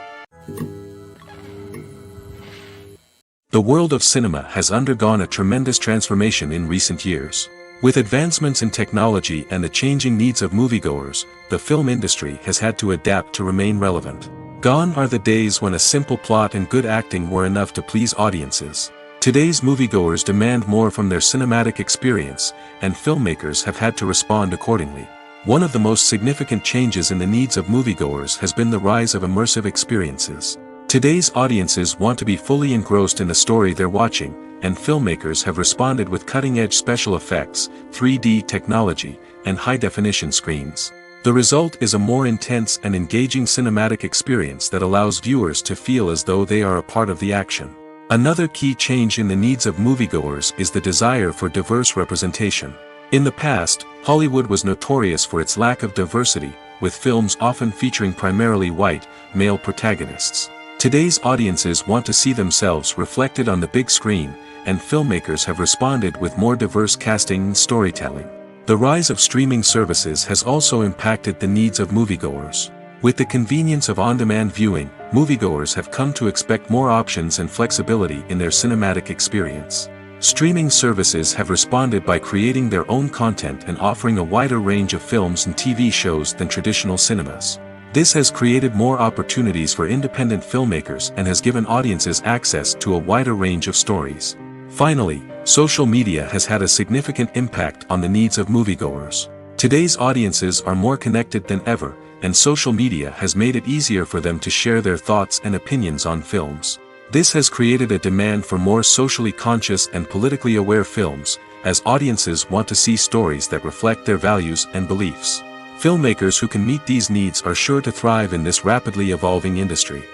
The world of cinema has undergone a tremendous transformation in recent years. With advancements in technology and the changing needs of moviegoers, the film industry has had to adapt to remain relevant. Gone are the days when a simple plot and good acting were enough to please audiences. Today's moviegoers demand more from their cinematic experience, and filmmakers have had to respond accordingly. One of the most significant changes in the needs of moviegoers has been the rise of immersive experiences. Today's audiences want to be fully engrossed in the story they're watching, and filmmakers have responded with cutting-edge special effects, 3D technology, and high-definition screens. The result is a more intense and engaging cinematic experience that allows viewers to feel as though they are a part of the action. Another key change in the needs of moviegoers is the desire for diverse representation. In the past, Hollywood was notorious for its lack of diversity, with films often featuring primarily white, male protagonists. Today's audiences want to see themselves reflected on the big screen, and filmmakers have responded with more diverse casting and storytelling. The rise of streaming services has also impacted the needs of moviegoers. With the convenience of on-demand viewing, moviegoers have come to expect more options and flexibility in their cinematic experience. Streaming services have responded by creating their own content and offering a wider range of films and TV shows than traditional cinemas. This has created more opportunities for independent filmmakers and has given audiences access to a wider range of stories. Finally, social media has had a significant impact on the needs of moviegoers. Today's audiences are more connected than ever, and social media has made it easier for them to share their thoughts and opinions on films. This has created a demand for more socially conscious and politically aware films, as audiences want to see stories that reflect their values and beliefs. Filmmakers who can meet these needs are sure to thrive in this rapidly evolving industry.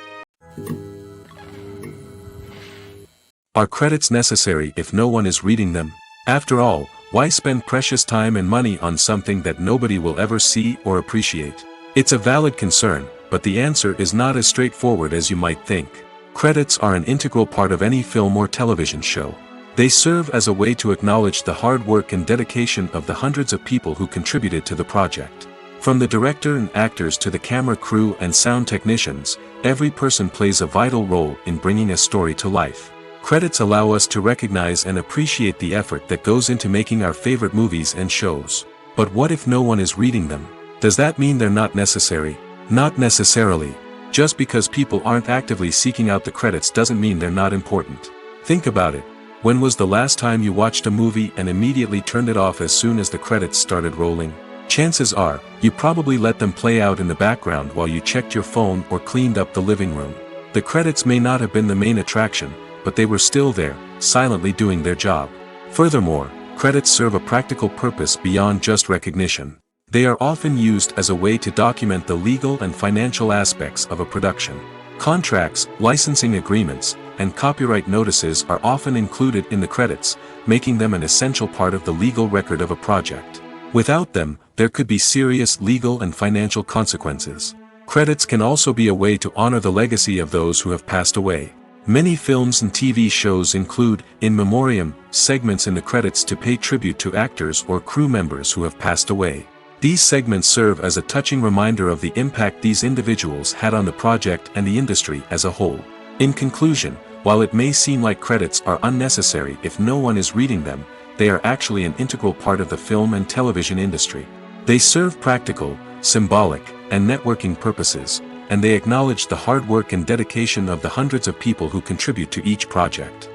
Are credits necessary if no one is reading them? After all, why spend precious time and money on something that nobody will ever see or appreciate? It's a valid concern, but the answer is not as straightforward as you might think. Credits are an integral part of any film or television show. They serve as a way to acknowledge the hard work and dedication of the hundreds of people who contributed to the project. From the director and actors to the camera crew and sound technicians, every person plays a vital role in bringing a story to life. Credits allow us to recognize and appreciate the effort that goes into making our favorite movies and shows. But what if no one is reading them? Does that mean they're not necessary? Not necessarily. Just because people aren't actively seeking out the credits doesn't mean they're not important. Think about it. When was the last time you watched a movie and immediately turned it off as soon as the credits started rolling? Chances are, you probably let them play out in the background while you checked your phone or cleaned up the living room. The credits may not have been the main attraction, but they were still there, silently doing their job. Furthermore, credits serve a practical purpose beyond just recognition. They are often used as a way to document the legal and financial aspects of a production. Contracts, licensing agreements, and copyright notices are often included in the credits, making them an essential part of the legal record of a project. Without them, there could be serious legal and financial consequences. Credits can also be a way to honor the legacy of those who have passed away. Many films and TV shows include, in memoriam, segments in the credits to pay tribute to actors or crew members who have passed away. These segments serve as a touching reminder of the impact these individuals had on the project and the industry as a whole. In conclusion, while it may seem like credits are unnecessary if no one is reading them, they are actually an integral part of the film and television industry. They serve practical, symbolic, and networking purposes, and they acknowledge the hard work and dedication of the hundreds of people who contribute to each project.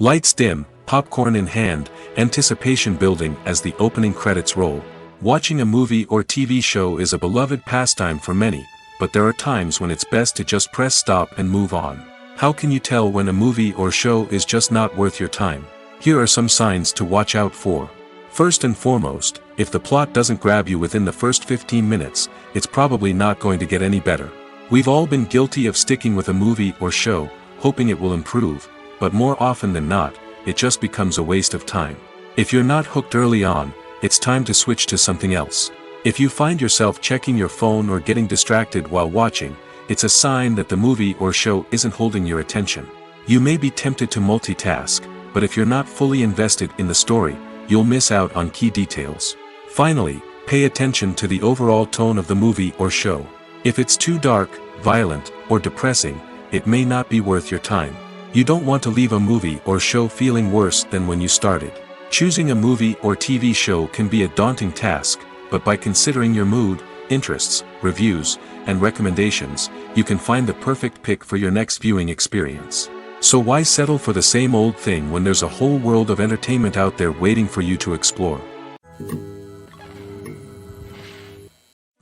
Lights dim, popcorn in hand, anticipation building as the opening credits roll. Watching a movie or TV show is a beloved pastime for many, but there are times when it's best to just press stop and move on. How can you tell when a movie or show is just not worth your time? Here are some signs to watch out for. First and foremost, if the plot doesn't grab you within the first 15 minutes, it's probably not going to get any better. We've all been guilty of sticking with a movie or show, hoping it will improve, but more often than not, it just becomes a waste of time. If you're not hooked early on, it's time to switch to something else. If you find yourself checking your phone or getting distracted while watching, it's a sign that the movie or show isn't holding your attention. You may be tempted to multitask, but if you're not fully invested in the story, you'll miss out on key details. Finally, pay attention to the overall tone of the movie or show. If it's too dark, violent, or depressing, it may not be worth your time. You don't want to leave a movie or show feeling worse than when you started. Choosing a movie or TV show can be a daunting task, but by considering your mood, interests, reviews, and recommendations, you can find the perfect pick for your next viewing experience. So why settle for the same old thing when there's a whole world of entertainment out there waiting for you to explore?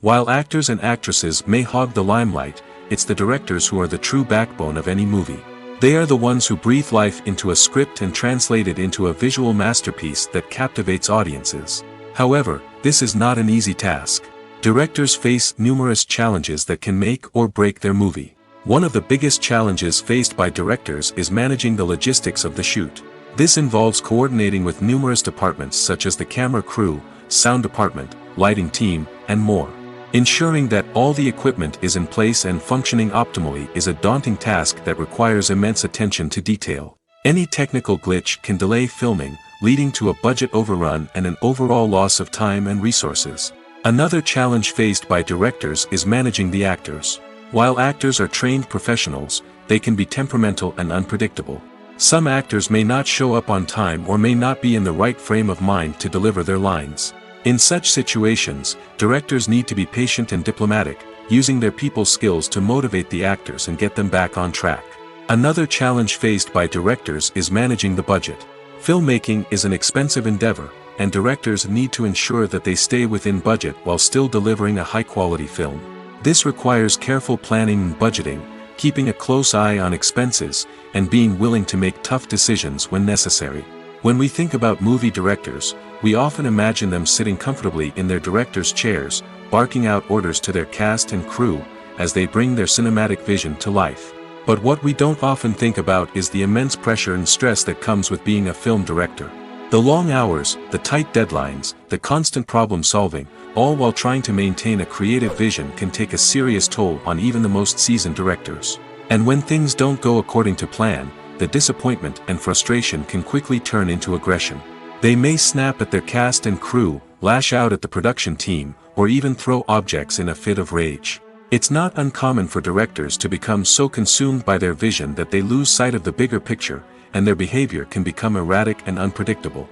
While actors and actresses may hog the limelight, it's the directors who are the true backbone of any movie. They are the ones who breathe life into a script and translate it into a visual masterpiece that captivates audiences. However, this is not an easy task. Directors face numerous challenges that can make or break their movie. One of the biggest challenges faced by directors is managing the logistics of the shoot. This involves coordinating with numerous departments such as the camera crew, sound department, lighting team, and more. Ensuring that all the equipment is in place and functioning optimally is a daunting task that requires immense attention to detail. Any technical glitch can delay filming, leading to a budget overrun and an overall loss of time and resources. Another challenge faced by directors is managing the actors. While actors are trained professionals, they can be temperamental and unpredictable. Some actors may not show up on time or may not be in the right frame of mind to deliver their lines. In such situations, directors need to be patient and diplomatic, using their people skills to motivate the actors and get them back on track. Another challenge faced by directors is managing the budget. Filmmaking is an expensive endeavor, and directors need to ensure that they stay within budget while still delivering a high-quality film. This requires careful planning and budgeting, keeping a close eye on expenses, and being willing to make tough decisions when necessary. When we think about movie directors, we often imagine them sitting comfortably in their director's chairs, barking out orders to their cast and crew, as they bring their cinematic vision to life. But what we don't often think about is the immense pressure and stress that comes with being a film director. The long hours, the tight deadlines, the constant problem solving, all while trying to maintain a creative vision can take a serious toll on even the most seasoned directors. And when things don't go according to plan, the disappointment and frustration can quickly turn into aggression. They may snap at their cast and crew, lash out at the production team, or even throw objects in a fit of rage. It's not uncommon for directors to become so consumed by their vision that they lose sight of the bigger picture, and their behavior can become erratic and unpredictable.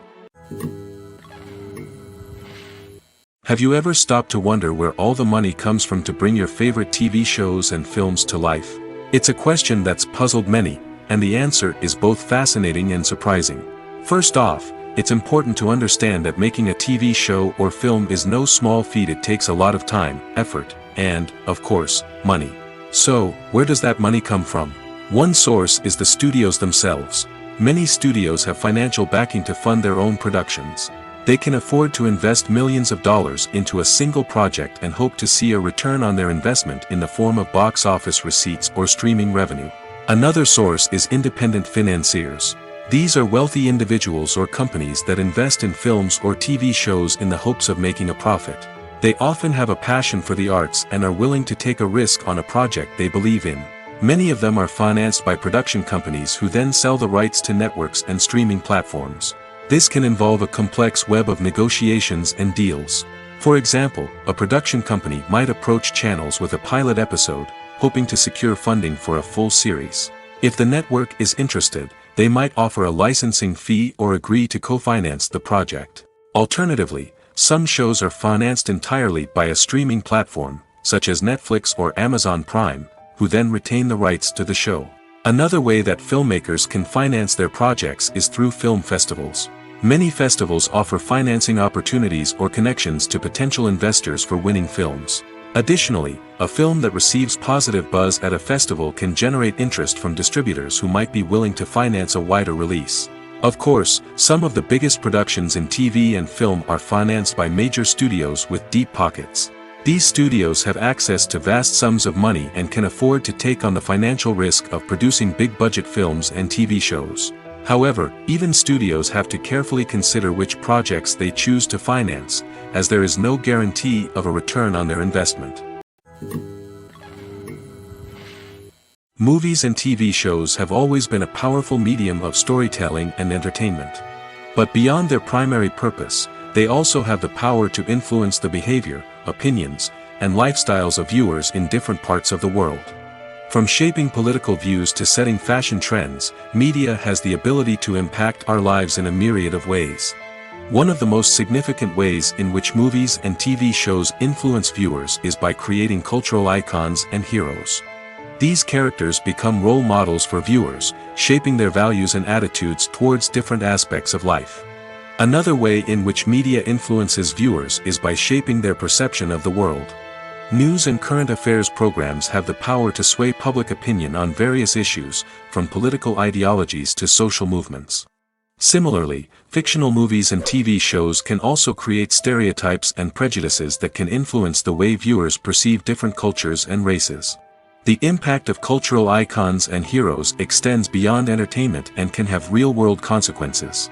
Have you ever stopped to wonder where all the money comes from to bring your favorite TV shows and films to life? It's a question that's puzzled many, and the answer is both fascinating and surprising. First off, it's important to understand that making a TV show or film is no small feat. It takes a lot of time, effort, and, of course, money. So, where does that money come from? One source is the studios themselves. Many studios have financial backing to fund their own productions. They can afford to invest millions of dollars into a single project and hope to see a return on their investment in the form of box office receipts or streaming revenue. Another source is independent financiers. These are wealthy individuals or companies that invest in films or TV shows in the hopes of making a profit. They often have a passion for the arts and are willing to take a risk on a project they believe in. Many of them are financed by production companies who then sell the rights to networks and streaming platforms. This can involve a complex web of negotiations and deals. For example, a production company might approach channels with a pilot episode, hoping to secure funding for a full series. If the network is interested, they might offer a licensing fee or agree to co-finance the project. Alternatively, some shows are financed entirely by a streaming platform, such as Netflix or Amazon Prime, who then retain the rights to the show. Another way that filmmakers can finance their projects is through film festivals. Many festivals offer financing opportunities or connections to potential investors for winning films. Additionally, a film that receives positive buzz at a festival can generate interest from distributors who might be willing to finance a wider release. Of course, some of the biggest productions in TV and film are financed by major studios with deep pockets. These studios have access to vast sums of money and can afford to take on the financial risk of producing big-budget films and TV shows. However, even studios have to carefully consider which projects they choose to finance, as there is no guarantee of a return on their investment. Movies and TV shows have always been a powerful medium of storytelling and entertainment. But beyond their primary purpose, they also have the power to influence the behavior, opinions, and lifestyles of viewers in different parts of the world. From shaping political views to setting fashion trends, media has the ability to impact our lives in a myriad of ways. One of the most significant ways in which movies and TV shows influence viewers is by creating cultural icons and heroes. These characters become role models for viewers, shaping their values and attitudes towards different aspects of life. Another way in which media influences viewers is by shaping their perception of the world. News and current affairs programs have the power to sway public opinion on various issues, from political ideologies to social movements. Similarly, fictional movies and TV shows can also create stereotypes and prejudices that can influence the way viewers perceive different cultures and races. The impact of cultural icons and heroes extends beyond entertainment and can have real-world consequences.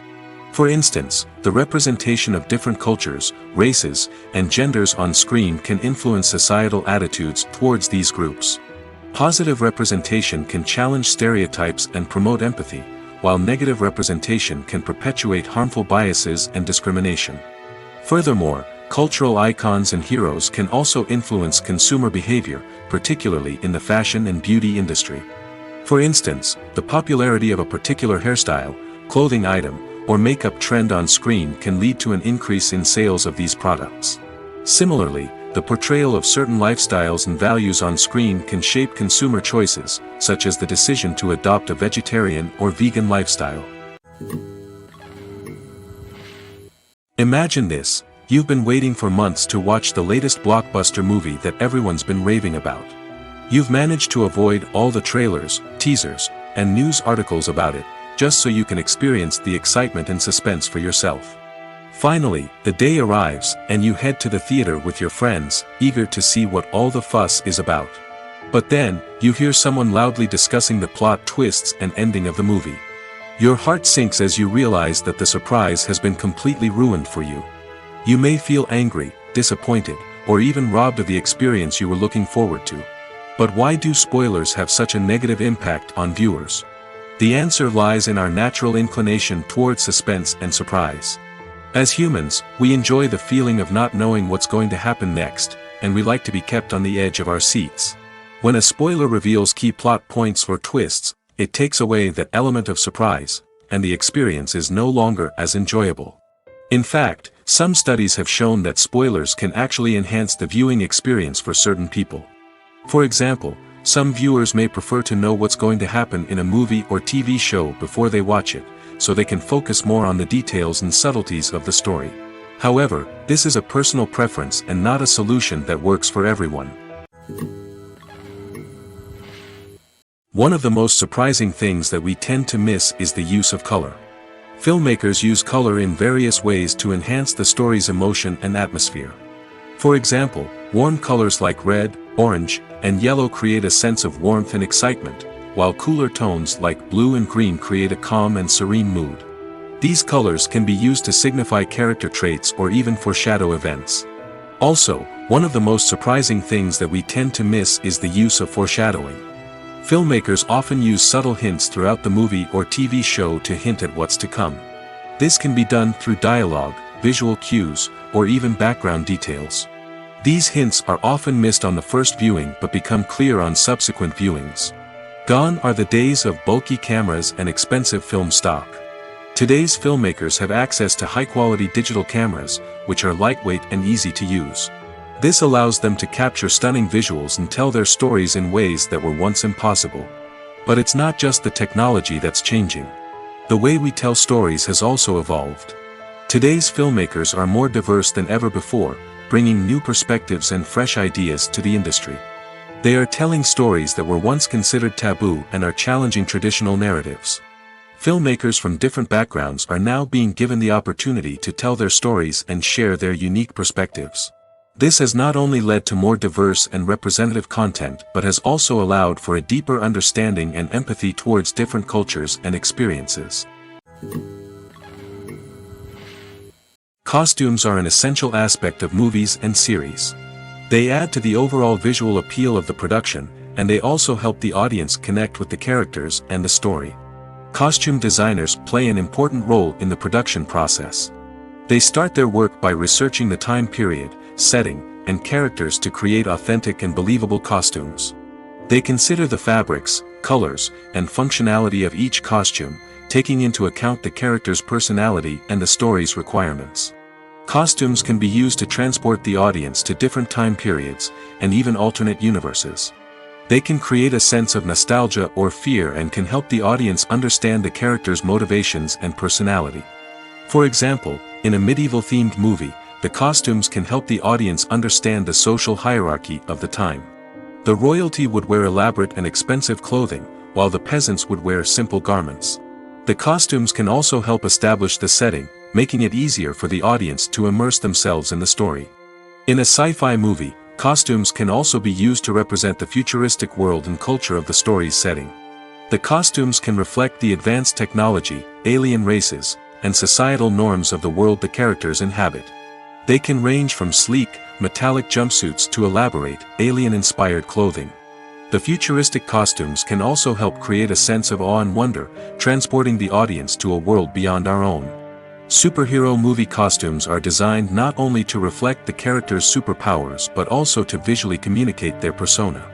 For instance, the representation of different cultures, races, and genders on screen can influence societal attitudes towards these groups. Positive representation can challenge stereotypes and promote empathy, while negative representation can perpetuate harmful biases and discrimination. Furthermore, cultural icons and heroes can also influence consumer behavior, particularly in the fashion and beauty industry. For instance, the popularity of a particular hairstyle, clothing item, or makeup trend on screen can lead to an increase in sales of these products. Similarly, the portrayal of certain lifestyles and values on screen can shape consumer choices, such as the decision to adopt a vegetarian or vegan lifestyle. Imagine this: you've been waiting for months to watch the latest blockbuster movie that everyone's been raving about. You've managed to avoid all the trailers, teasers, and news articles about it, just so you can experience the excitement and suspense for yourself. Finally, the day arrives, and you head to the theater with your friends, eager to see what all the fuss is about. But then, you hear someone loudly discussing the plot twists and ending of the movie. Your heart sinks as you realize that the surprise has been completely ruined for you. You may feel angry, disappointed, or even robbed of the experience you were looking forward to. But why do spoilers have such a negative impact on viewers? The answer lies in our natural inclination towards suspense and surprise. As humans, we enjoy the feeling of not knowing what's going to happen next, and we like to be kept on the edge of our seats. When a spoiler reveals key plot points or twists, it takes away that element of surprise, and the experience is no longer as enjoyable. In fact, some studies have shown that spoilers can actually enhance the viewing experience for certain people. For example, some viewers may prefer to know what's going to happen in a movie or TV show before they watch it, so they can focus more on the details and subtleties of the story. However, this is a personal preference and not a solution that works for everyone. One of the most surprising things that we tend to miss is the use of color. Filmmakers use color in various ways to enhance the story's emotion and atmosphere. For example, warm colors like red, orange, and yellow create a sense of warmth and excitement, while cooler tones like blue and green create a calm and serene mood. These colors can be used to signify character traits or even foreshadow events. Also, one of the most surprising things that we tend to miss is the use of foreshadowing. Filmmakers often use subtle hints throughout the movie or TV show to hint at what's to come. This can be done through dialogue, visual cues, or even background details. These hints are often missed on the first viewing but become clear on subsequent viewings. Gone are the days of bulky cameras and expensive film stock. Today's filmmakers have access to high-quality digital cameras, which are lightweight and easy to use. This allows them to capture stunning visuals and tell their stories in ways that were once impossible. But it's not just the technology that's changing. The way we tell stories has also evolved. Today's filmmakers are more diverse than ever before, bringing new perspectives and fresh ideas to the industry. They are telling stories that were once considered taboo and are challenging traditional narratives. Filmmakers from different backgrounds are now being given the opportunity to tell their stories and share their unique perspectives. This has not only led to more diverse and representative content but has also allowed for a deeper understanding and empathy towards different cultures and experiences. Costumes are an essential aspect of movies and series. They add to the overall visual appeal of the production, and they also help the audience connect with the characters and the story. Costume designers play an important role in the production process. They start their work by researching the time period, setting, and characters to create authentic and believable costumes. They consider the fabrics, colors, and functionality of each costume, taking into account the character's personality and the story's requirements. Costumes can be used to transport the audience to different time periods, and even alternate universes. They can create a sense of nostalgia or fear and can help the audience understand the character's motivations and personality. For example, in a medieval-themed movie, the costumes can help the audience understand the social hierarchy of the time. The royalty would wear elaborate and expensive clothing, while the peasants would wear simple garments. The costumes can also help establish the setting, making it easier for the audience to immerse themselves in the story. In a sci-fi movie, costumes can also be used to represent the futuristic world and culture of the story's setting. The costumes can reflect the advanced technology, alien races, and societal norms of the world the characters inhabit. They can range from sleek, metallic jumpsuits to elaborate, alien-inspired clothing. The futuristic costumes can also help create a sense of awe and wonder, transporting the audience to a world beyond our own. Superhero movie costumes are designed not only to reflect the character's superpowers but also to visually communicate their persona.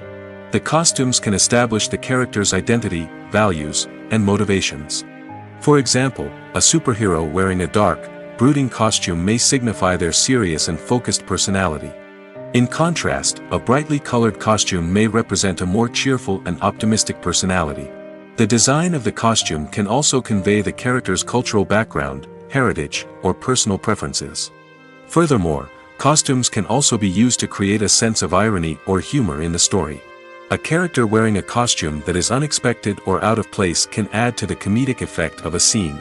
The costumes can establish the character's identity, values, and motivations. For example, a superhero wearing a dark, brooding costume may signify their serious and focused personality. In contrast, a brightly colored costume may represent a more cheerful and optimistic personality. The design of the costume can also convey the character's cultural background, heritage, or personal preferences. Furthermore, costumes can also be used to create a sense of irony or humor in the story. A character wearing a costume that is unexpected or out of place can add to the comedic effect of a scene.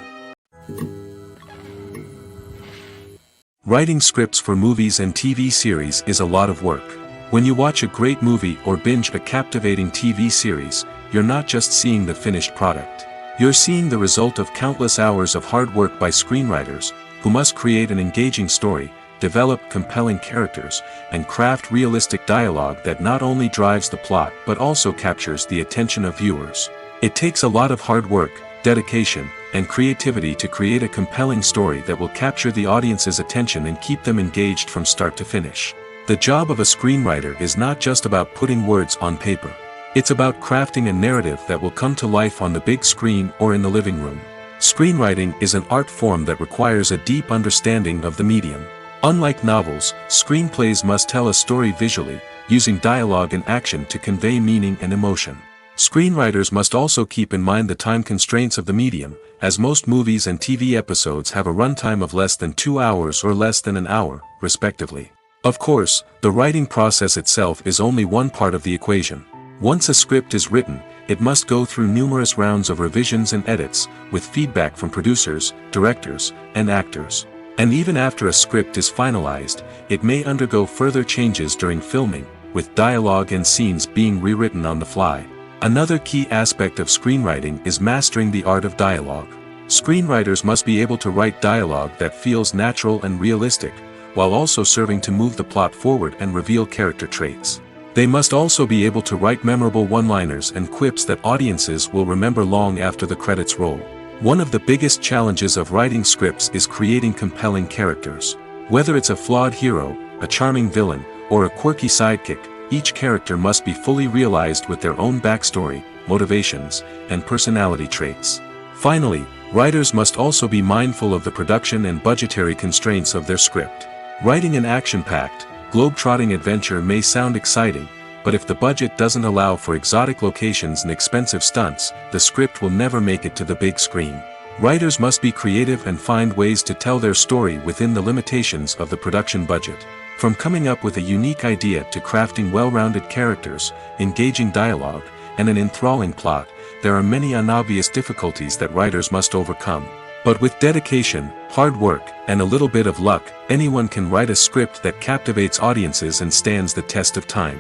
Writing scripts for movies and TV series is a lot of work. When you watch a great movie or binge a captivating TV series, you're not just seeing the finished product. You're seeing the result of countless hours of hard work by screenwriters, who must create an engaging story, develop compelling characters, and craft realistic dialogue that not only drives the plot but also captures the attention of viewers. It takes a lot of hard work, dedication, and creativity to create a compelling story that will capture the audience's attention and keep them engaged from start to finish. The job of a screenwriter is not just about putting words on paper. It's about crafting a narrative that will come to life on the big screen or in the living room. Screenwriting is an art form that requires a deep understanding of the medium. Unlike novels, screenplays must tell a story visually, using dialogue and action to convey meaning and emotion. Screenwriters must also keep in mind the time constraints of the medium, as most movies and TV episodes have a runtime of less than 2 hours or less than an hour, respectively. Of course, the writing process itself is only one part of the equation. Once a script is written, it must go through numerous rounds of revisions and edits, with feedback from producers, directors, and actors. And even after a script is finalized, it may undergo further changes during filming, with dialogue and scenes being rewritten on the fly. Another key aspect of screenwriting is mastering the art of dialogue. Screenwriters must be able to write dialogue that feels natural and realistic, while also serving to move the plot forward and reveal character traits. They must also be able to write memorable one-liners and quips that audiences will remember long after the credits roll. One of the biggest challenges of writing scripts is creating compelling characters. Whether it's a flawed hero, a charming villain, or a quirky sidekick, each character must be fully realized with their own backstory, motivations, and personality traits. Finally, writers must also be mindful of the production and budgetary constraints of their script. Writing an action-packed, globe-trotting adventure may sound exciting, but if the budget doesn't allow for exotic locations and expensive stunts, the script will never make it to the big screen. Writers must be creative and find ways to tell their story within the limitations of the production budget. From coming up with a unique idea to crafting well-rounded characters, engaging dialogue, and an enthralling plot, there are many unobvious difficulties that writers must overcome. But with dedication, hard work, and a little bit of luck, anyone can write a script that captivates audiences and stands the test of time.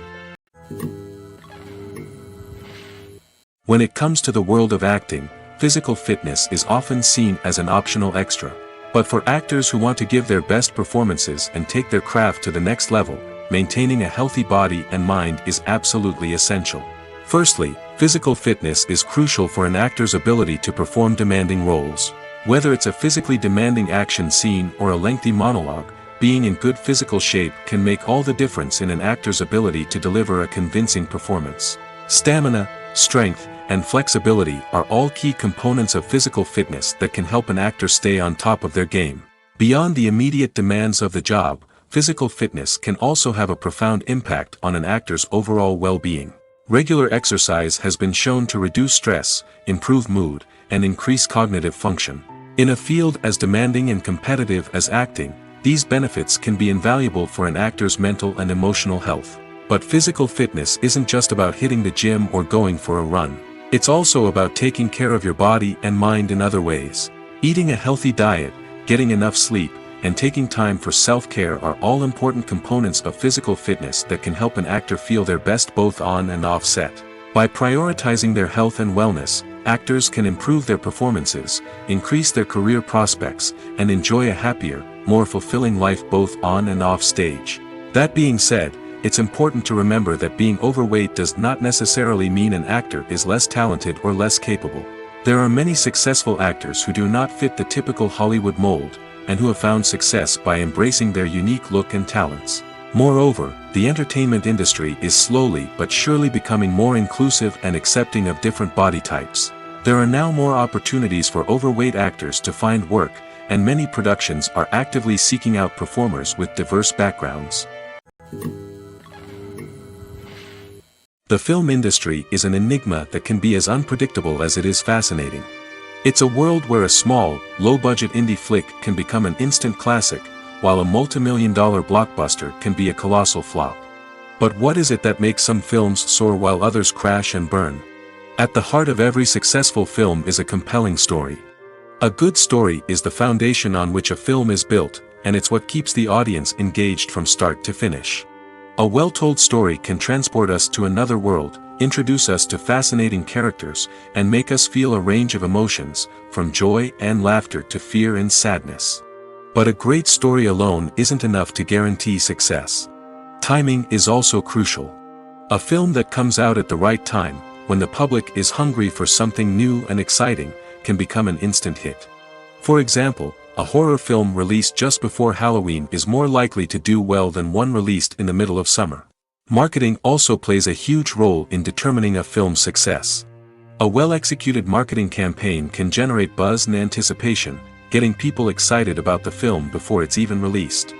When it comes to the world of acting, physical fitness is often seen as an optional extra. But for actors who want to give their best performances and take their craft to the next level, maintaining a healthy body and mind is absolutely essential. Firstly, physical fitness is crucial for an actor's ability to perform demanding roles. Whether it's a physically demanding action scene or a lengthy monologue, being in good physical shape can make all the difference in an actor's ability to deliver a convincing performance. Stamina, strength, and flexibility are all key components of physical fitness that can help an actor stay on top of their game. Beyond the immediate demands of the job, physical fitness can also have a profound impact on an actor's overall well-being. Regular exercise has been shown to reduce stress, improve mood, and increase cognitive function. In a field as demanding and competitive as acting, these benefits can be invaluable for an actor's mental and emotional health. But physical fitness isn't just about hitting the gym or going for a run. It's also about taking care of your body and mind in other ways. Eating a healthy diet, getting enough sleep, and taking time for self-care are all important components of physical fitness that can help an actor feel their best both on and off set. By prioritizing their health and wellness, actors can improve their performances, increase their career prospects, and enjoy a happier, more fulfilling life both on and off stage. That being said, it's important to remember that being overweight does not necessarily mean an actor is less talented or less capable. There are many successful actors who do not fit the typical Hollywood mold, and who have found success by embracing their unique look and talents. Moreover, the entertainment industry is slowly but surely becoming more inclusive and accepting of different body types. There are now more opportunities for overweight actors to find work, and many productions are actively seeking out performers with diverse backgrounds. The film industry is an enigma that can be as unpredictable as it is fascinating. It's a world where a small, low-budget indie flick can become an instant classic, while a multi-million-dollar blockbuster can be a colossal flop. But what is it that makes some films soar while others crash and burn? At the heart of every successful film is a compelling story. A good story is the foundation on which a film is built, and it's what keeps the audience engaged from start to finish. A well-told story can transport us to another world, introduce us to fascinating characters, and make us feel a range of emotions, from joy and laughter to fear and sadness. But a great story alone isn't enough to guarantee success. Timing is also crucial. A film that comes out at the right time, when the public is hungry for something new and exciting, can become an instant hit. For example, a horror film released just before Halloween is more likely to do well than one released in the middle of summer. Marketing also plays a huge role in determining a film's success. A well-executed marketing campaign can generate buzz and anticipation, getting people excited about the film before it's even released.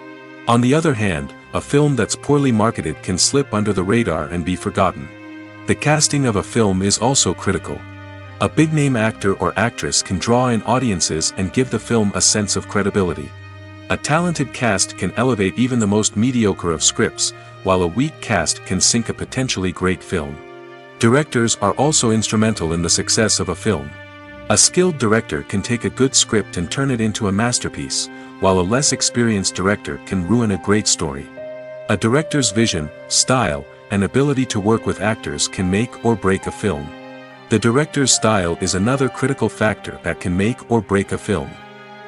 On the other hand, a film that's poorly marketed can slip under the radar and be forgotten. The casting of a film is also critical. A big-name actor or actress can draw in audiences and give the film a sense of credibility. A talented cast can elevate even the most mediocre of scripts, while a weak cast can sink a potentially great film. Directors are also instrumental in the success of a film. A skilled director can take a good script and turn it into a masterpiece, while a less experienced director can ruin a great story. A director's vision, style, and ability to work with actors can make or break a film. The director's style is another critical factor that can make or break a film.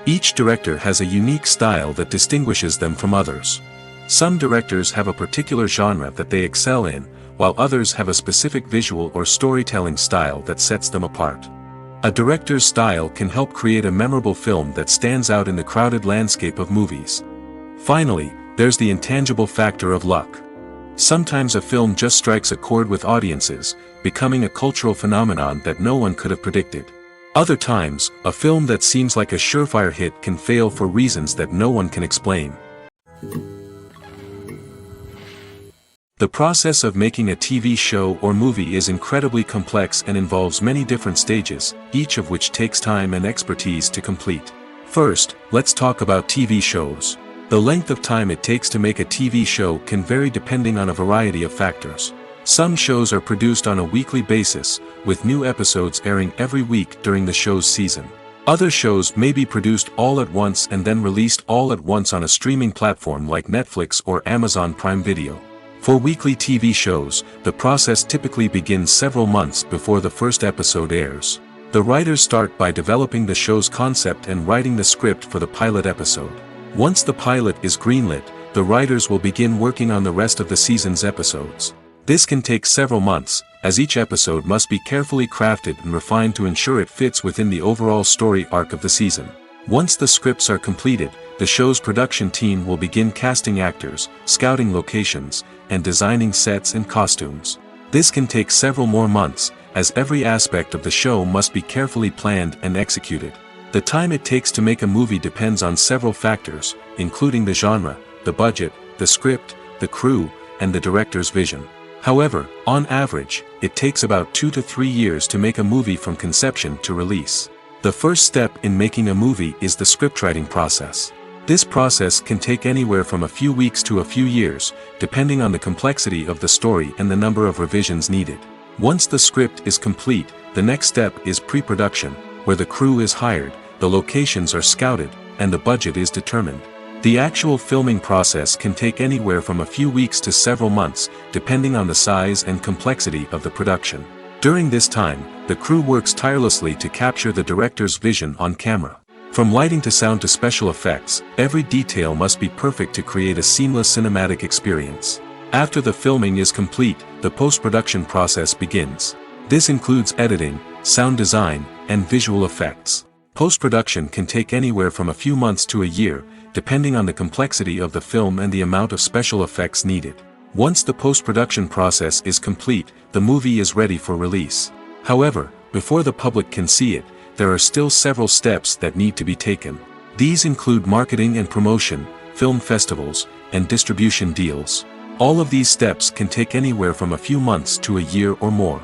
Each director has a unique style that distinguishes them from others. Some directors have a particular genre that they excel in, while others have a specific visual or storytelling style that sets them apart. A director's style can help create a memorable film that stands out in the crowded landscape of movies. Finally, there's the intangible factor of luck. Sometimes a film just strikes a chord with audiences, becoming a cultural phenomenon that no one could have predicted. Other times, a film that seems like a surefire hit can fail for reasons that no one can explain. The process of making a TV show or movie is incredibly complex and involves many different stages, each of which takes time and expertise to complete. First, let's talk about TV shows. The length of time it takes to make a TV show can vary depending on a variety of factors. Some shows are produced on a weekly basis, with new episodes airing every week during the show's season. Other shows may be produced all at once and then released all at once on a streaming platform like Netflix or Amazon Prime Video. For weekly TV shows, the process typically begins several months before the first episode airs. The writers start by developing the show's concept and writing the script for the pilot episode. Once the pilot is greenlit, the writers will begin working on the rest of the season's episodes. This can take several months, as each episode must be carefully crafted and refined to ensure it fits within the overall story arc of the season. Once the scripts are completed, the show's production team will begin casting actors, scouting locations, and designing sets and costumes. This can take several more months, as every aspect of the show must be carefully planned and executed. The time it takes to make a movie depends on several factors, including the genre, the budget, the script, the crew, and the director's vision. However, on average, it takes about 2 to 3 years to make a movie from conception to release. The first step in making a movie is the scriptwriting process. This process can take anywhere from a few weeks to a few years, depending on the complexity of the story and the number of revisions needed. Once the script is complete, the next step is pre-production, where the crew is hired, the locations are scouted, and the budget is determined. The actual filming process can take anywhere from a few weeks to several months, depending on the size and complexity of the production. During this time, the crew works tirelessly to capture the director's vision on camera. From lighting to sound to special effects, every detail must be perfect to create a seamless cinematic experience. After the filming is complete, the post-production process begins. This includes editing, sound design, and visual effects. Post-production can take anywhere from a few months to a year, depending on the complexity of the film and the amount of special effects needed. Once the post-production process is complete, the movie is ready for release. However, before the public can see it, there are still several steps that need to be taken. These include marketing and promotion, film festivals, and distribution deals. All of these steps can take anywhere from a few months to a year or more.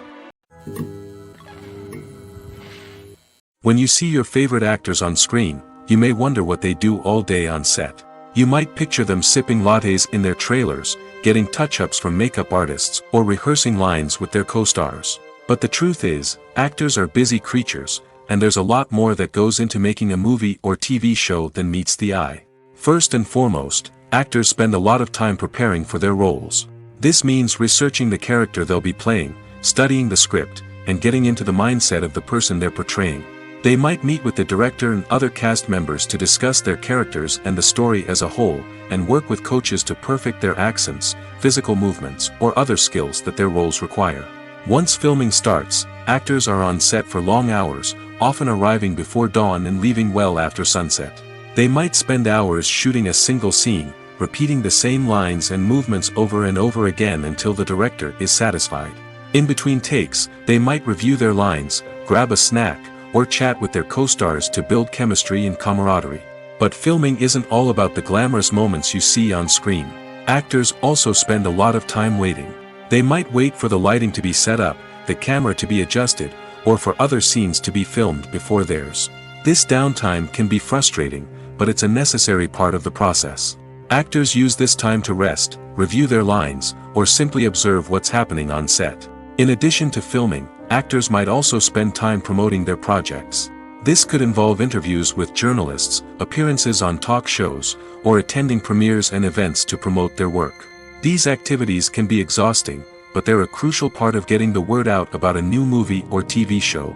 When you see your favorite actors on screen, you may wonder what they do all day on set. You might picture them sipping lattes in their trailers, getting touch-ups from makeup artists, or rehearsing lines with their co-stars. But the truth is, actors are busy creatures, and there's a lot more that goes into making a movie or TV show than meets the eye. First and foremost, actors spend a lot of time preparing for their roles. This means researching the character they'll be playing, studying the script, and getting into the mindset of the person they're portraying. They might meet with the director and other cast members to discuss their characters and the story as a whole, and work with coaches to perfect their accents, physical movements, or other skills that their roles require. Once filming starts, actors are on set for long hours, often arriving before dawn and leaving well after sunset. They might spend hours shooting a single scene, repeating the same lines and movements over and over again until the director is satisfied. In between takes, they might review their lines, grab a snack, or chat with their co-stars to build chemistry and camaraderie. But filming isn't all about the glamorous moments you see on screen. Actors also spend a lot of time waiting. They might wait for the lighting to be set up, the camera to be adjusted, or for other scenes to be filmed before theirs. This downtime can be frustrating, but it's a necessary part of the process. Actors use this time to rest, review their lines, or simply observe what's happening on set. In addition to filming, actors might also spend time promoting their projects. This could involve interviews with journalists, appearances on talk shows, or attending premieres and events to promote their work. These activities can be exhausting, but they're a crucial part of getting the word out about a new movie or TV show.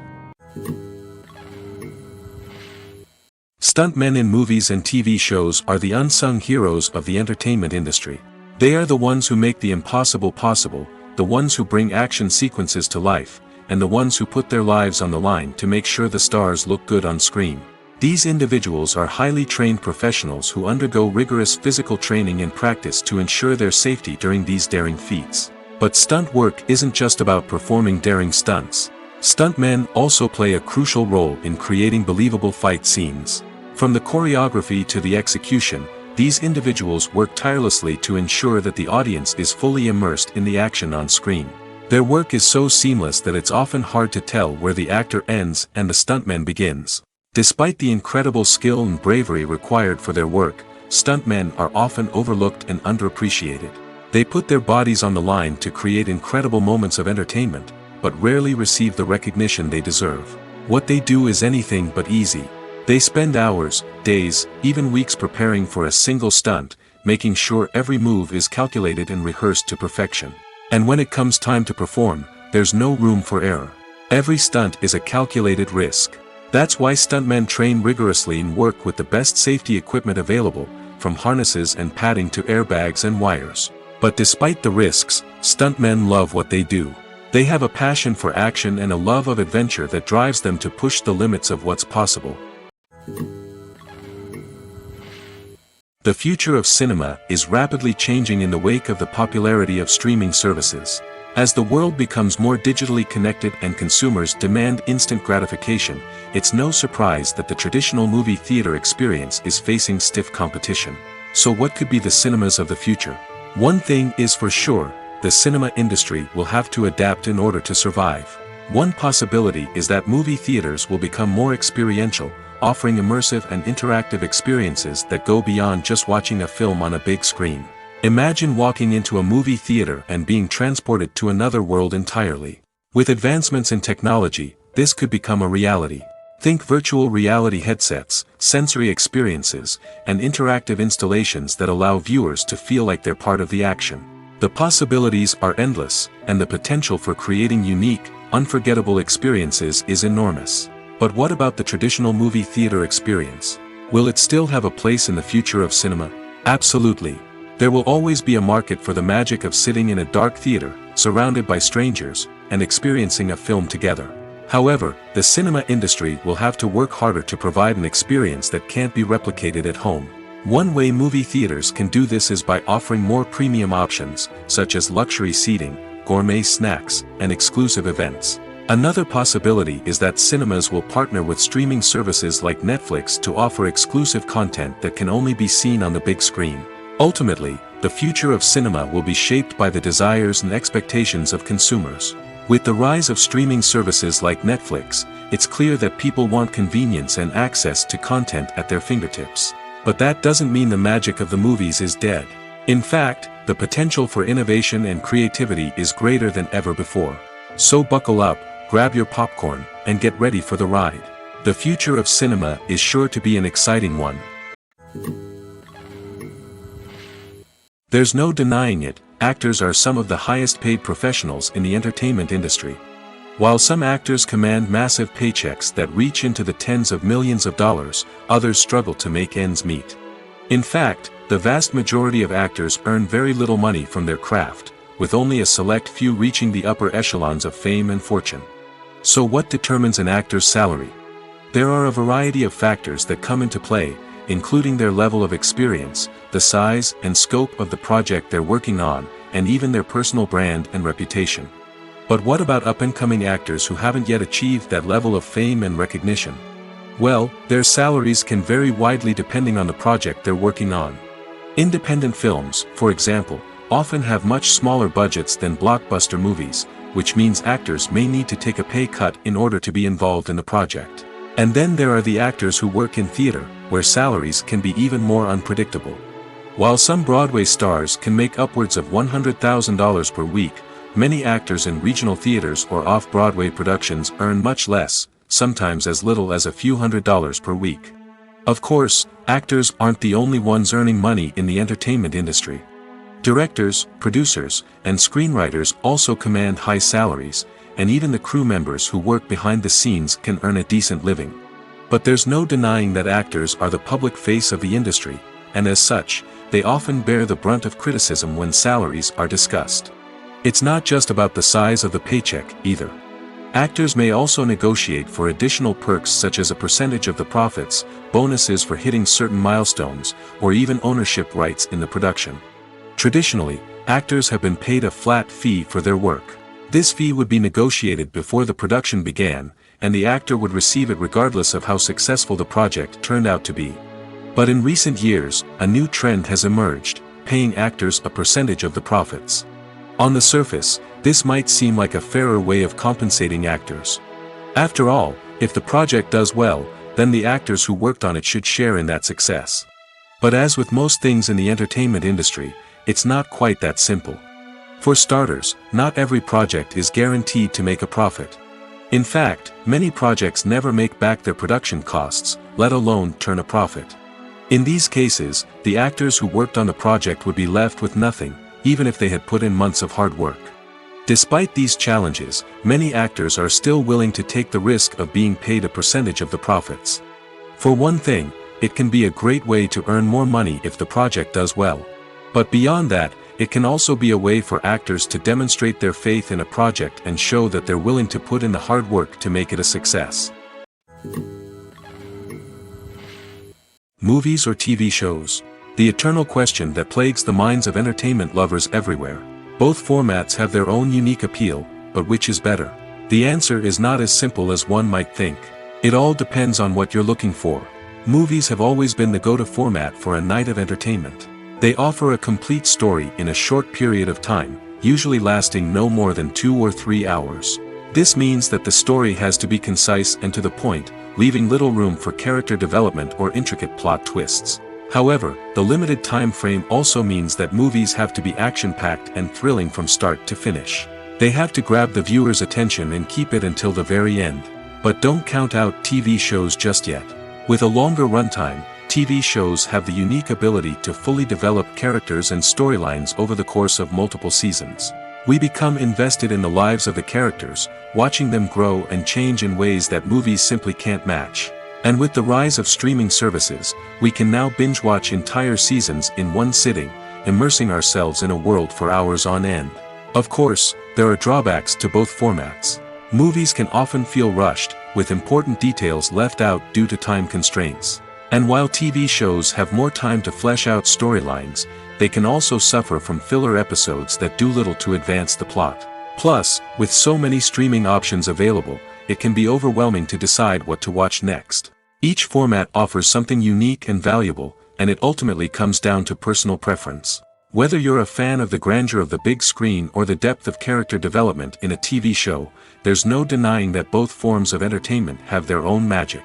Stuntmen in movies and TV shows are the unsung heroes of the entertainment industry. They are the ones who make the impossible possible, the ones who bring action sequences to life, and the ones who put their lives on the line to make sure the stars look good on screen. These individuals are highly trained professionals who undergo rigorous physical training and practice to ensure their safety during these daring feats. But stunt work isn't just about performing daring stunts. Stuntmen also play a crucial role in creating believable fight scenes. From the choreography to the execution, These individuals work tirelessly to ensure that the audience is fully immersed in the action on screen. Their work is so seamless that it's often hard to tell where the actor ends and the stuntman begins. Despite the incredible skill and bravery required for their work, stuntmen are often overlooked and underappreciated. They put their bodies on the line to create incredible moments of entertainment, but rarely receive the recognition they deserve. What they do is anything but easy. They spend hours, days, even weeks preparing for a single stunt, making sure every move is calculated and rehearsed to perfection. And when it comes time to perform, there's no room for error. Every stunt is a calculated risk. That's why stuntmen train rigorously and work with the best safety equipment available, from harnesses and padding to airbags and wires. But despite the risks, stuntmen love what they do. They have a passion for action and a love of adventure that drives them to push the limits of what's possible. The future of cinema is rapidly changing in the wake of the popularity of streaming services. As the world becomes more digitally connected and consumers demand instant gratification, it's no surprise that the traditional movie theater experience is facing stiff competition. So what could be the cinemas of the future? One thing is for sure, the cinema industry will have to adapt in order to survive. One possibility is that movie theaters will become more experiential, offering immersive and interactive experiences that go beyond just watching a film on a big screen. Imagine walking into a movie theater and being transported to another world entirely. With advancements in technology, this could become a reality. Think virtual reality headsets, sensory experiences, and interactive installations that allow viewers to feel like they're part of the action. The possibilities are endless, and the potential for creating unique, unforgettable experiences is enormous. But what about the traditional movie theater experience? Will it still have a place in the future of cinema? Absolutely. There will always be a market for the magic of sitting in a dark theater, surrounded by strangers, and experiencing a film together. However, the cinema industry will have to work harder to provide an experience that can't be replicated at home. One way movie theaters can do this is by offering more premium options, such as luxury seating, gourmet snacks, and exclusive events. Another possibility is that cinemas will partner with streaming services like Netflix to offer exclusive content that can only be seen on the big screen. Ultimately, the future of cinema will be shaped by the desires and expectations of consumers. With the rise of streaming services like Netflix, it's clear that people want convenience and access to content at their fingertips. But that doesn't mean the magic of the movies is dead. In fact, the potential for innovation and creativity is greater than ever before. So buckle up, grab your popcorn, and get ready for the ride. The future of cinema is sure to be an exciting one. There's no denying it, actors are some of the highest paid professionals in the entertainment industry. While some actors command massive paychecks that reach into the tens of millions of dollars, others struggle to make ends meet. In fact, the vast majority of actors earn very little money from their craft, with only a select few reaching the upper echelons of fame and fortune. So what determines an actor's salary? There are a variety of factors that come into play, including their level of experience, the size and scope of the project they're working on, and even their personal brand and reputation. But what about up-and-coming actors who haven't yet achieved that level of fame and recognition? Well, their salaries can vary widely depending on the project they're working on. Independent films, for example, often have much smaller budgets than blockbuster movies, which means actors may need to take a pay cut in order to be involved in the project. And then there are the actors who work in theater, where salaries can be even more unpredictable. While some Broadway stars can make upwards of $100,000 per week, many actors in regional theaters or off-Broadway productions earn much less, sometimes as little as a few $100s per week. Of course, actors aren't the only ones earning money in the entertainment industry. Directors, producers, and screenwriters also command high salaries, and even the crew members who work behind the scenes can earn a decent living. But there's no denying that actors are the public face of the industry, and as such, they often bear the brunt of criticism when salaries are discussed. It's not just about the size of the paycheck, either. Actors may also negotiate for additional perks such as a percentage of the profits, bonuses for hitting certain milestones, or even ownership rights in the production. Traditionally, actors have been paid a flat fee for their work. This fee would be negotiated before the production began, and the actor would receive it regardless of how successful the project turned out to be. But in recent years, a new trend has emerged, paying actors a percentage of the profits. On the surface, this might seem like a fairer way of compensating actors. After all, if the project does well, then the actors who worked on it should share in that success. But as with most things in the entertainment industry, it's not quite that simple. For starters, not every project is guaranteed to make a profit. In fact, many projects never make back their production costs, let alone turn a profit. In these cases, the actors who worked on the project would be left with nothing, even if they had put in months of hard work. Despite these challenges, many actors are still willing to take the risk of being paid a percentage of the profits. For one thing, it can be a great way to earn more money if the project does well. But beyond that, it can also be a way for actors to demonstrate their faith in a project and show that they're willing to put in the hard work to make it a success. Movies or TV shows? The eternal question that plagues the minds of entertainment lovers everywhere. Both formats have their own unique appeal, but which is better? The answer is not as simple as one might think. It all depends on what you're looking for. Movies have always been the go-to format for a night of entertainment. They offer a complete story in a short period of time, usually lasting no more than 2 or 3 hours. This means that the story has to be concise and to the point, leaving little room for character development or intricate plot twists. However, the limited time frame also means that movies have to be action-packed and thrilling from start to finish. They have to grab the viewer's attention and keep it until the very end. But don't count out TV shows just yet. With a longer runtime, TV shows have the unique ability to fully develop characters and storylines over the course of multiple seasons. We become invested in the lives of the characters, watching them grow and change in ways that movies simply can't match. And with the rise of streaming services, we can now binge-watch entire seasons in one sitting, immersing ourselves in a world for hours on end. Of course, there are drawbacks to both formats. Movies can often feel rushed, with important details left out due to time constraints. And while TV shows have more time to flesh out storylines, they can also suffer from filler episodes that do little to advance the plot. Plus, with so many streaming options available, it can be overwhelming to decide what to watch next. Each format offers something unique and valuable, and it ultimately comes down to personal preference. Whether you're a fan of the grandeur of the big screen or the depth of character development in a TV show, there's no denying that both forms of entertainment have their own magic.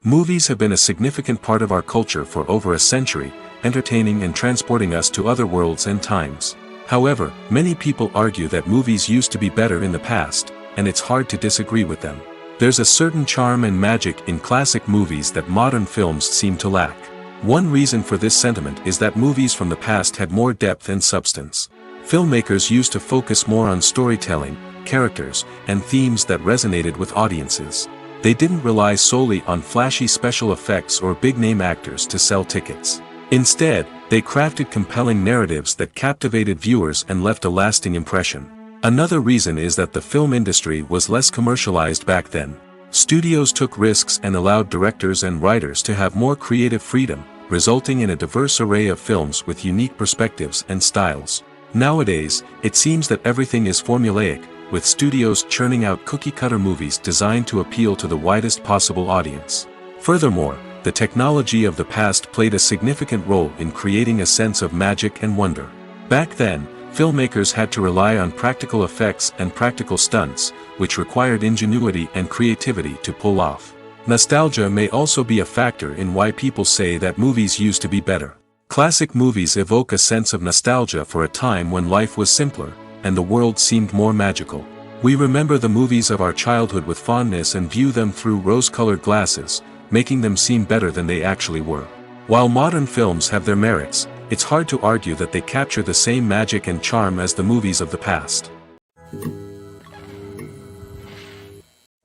Movies have been a significant part of our culture for over a century, entertaining and transporting us to other worlds and times. However, many people argue that movies used to be better in the past, and it's hard to disagree with them. There's a certain charm and magic in classic movies that modern films seem to lack. One reason for this sentiment is that movies from the past had more depth and substance. Filmmakers used to focus more on storytelling, characters, and themes that resonated with audiences. They didn't rely solely on flashy special effects or big-name actors to sell tickets. Instead, they crafted compelling narratives that captivated viewers and left a lasting impression. Another reason is that the film industry was less commercialized back then. Studios took risks and allowed directors and writers to have more creative freedom, resulting in a diverse array of films with unique perspectives and styles. Nowadays, it seems that everything is formulaic, with studios churning out cookie-cutter movies designed to appeal to the widest possible audience. Furthermore, the technology of the past played a significant role in creating a sense of magic and wonder. Back then, filmmakers had to rely on practical effects and practical stunts, which required ingenuity and creativity to pull off. Nostalgia may also be a factor in why people say that movies used to be better. Classic movies evoke a sense of nostalgia for a time when life was simpler, and the world seemed more magical. We remember the movies of our childhood with fondness and view them through rose-colored glasses, making them seem better than they actually were. While modern films have their merits, it's hard to argue that they capture the same magic and charm as the movies of the past.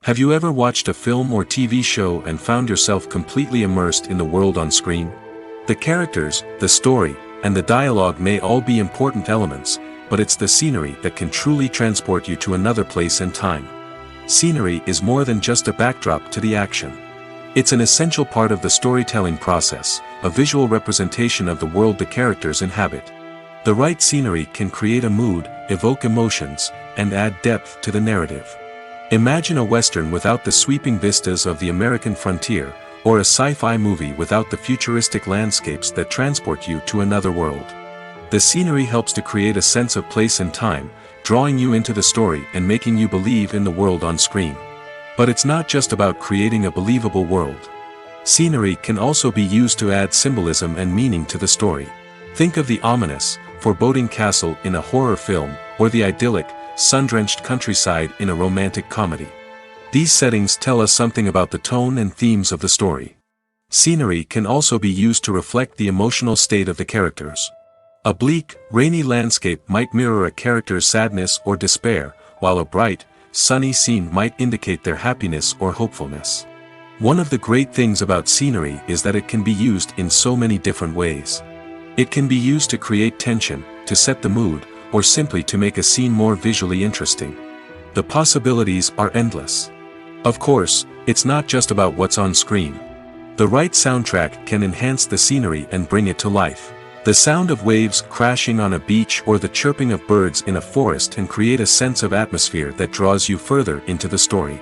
Have you ever watched a film or TV show and found yourself completely immersed in the world on screen? The characters, the story, and the dialogue may all be important elements, but it's the scenery that can truly transport you to another place and time. Scenery is more than just a backdrop to the action. It's an essential part of the storytelling process, a visual representation of the world the characters inhabit. The right scenery can create a mood, evoke emotions, and add depth to the narrative. Imagine a Western without the sweeping vistas of the American frontier, or a sci-fi movie without the futuristic landscapes that transport you to another world. The scenery helps to create a sense of place and time, drawing you into the story and making you believe in the world on screen. But it's not just about creating a believable world. Scenery can also be used to add symbolism and meaning to the story. Think of the ominous, foreboding castle in a horror film, or the idyllic, sun-drenched countryside in a romantic comedy. These settings tell us something about the tone and themes of the story. Scenery can also be used to reflect the emotional state of the characters. A bleak, rainy landscape might mirror a character's sadness or despair, while a bright, sunny scene might indicate their happiness or hopefulness. One of the great things about scenery is that it can be used in so many different ways. It can be used to create tension, to set the mood, or simply to make a scene more visually interesting. The possibilities are endless. Of course, it's not just about what's on screen. The right soundtrack can enhance the scenery and bring it to life. The sound of waves crashing on a beach or the chirping of birds in a forest can create a sense of atmosphere that draws you further into the story.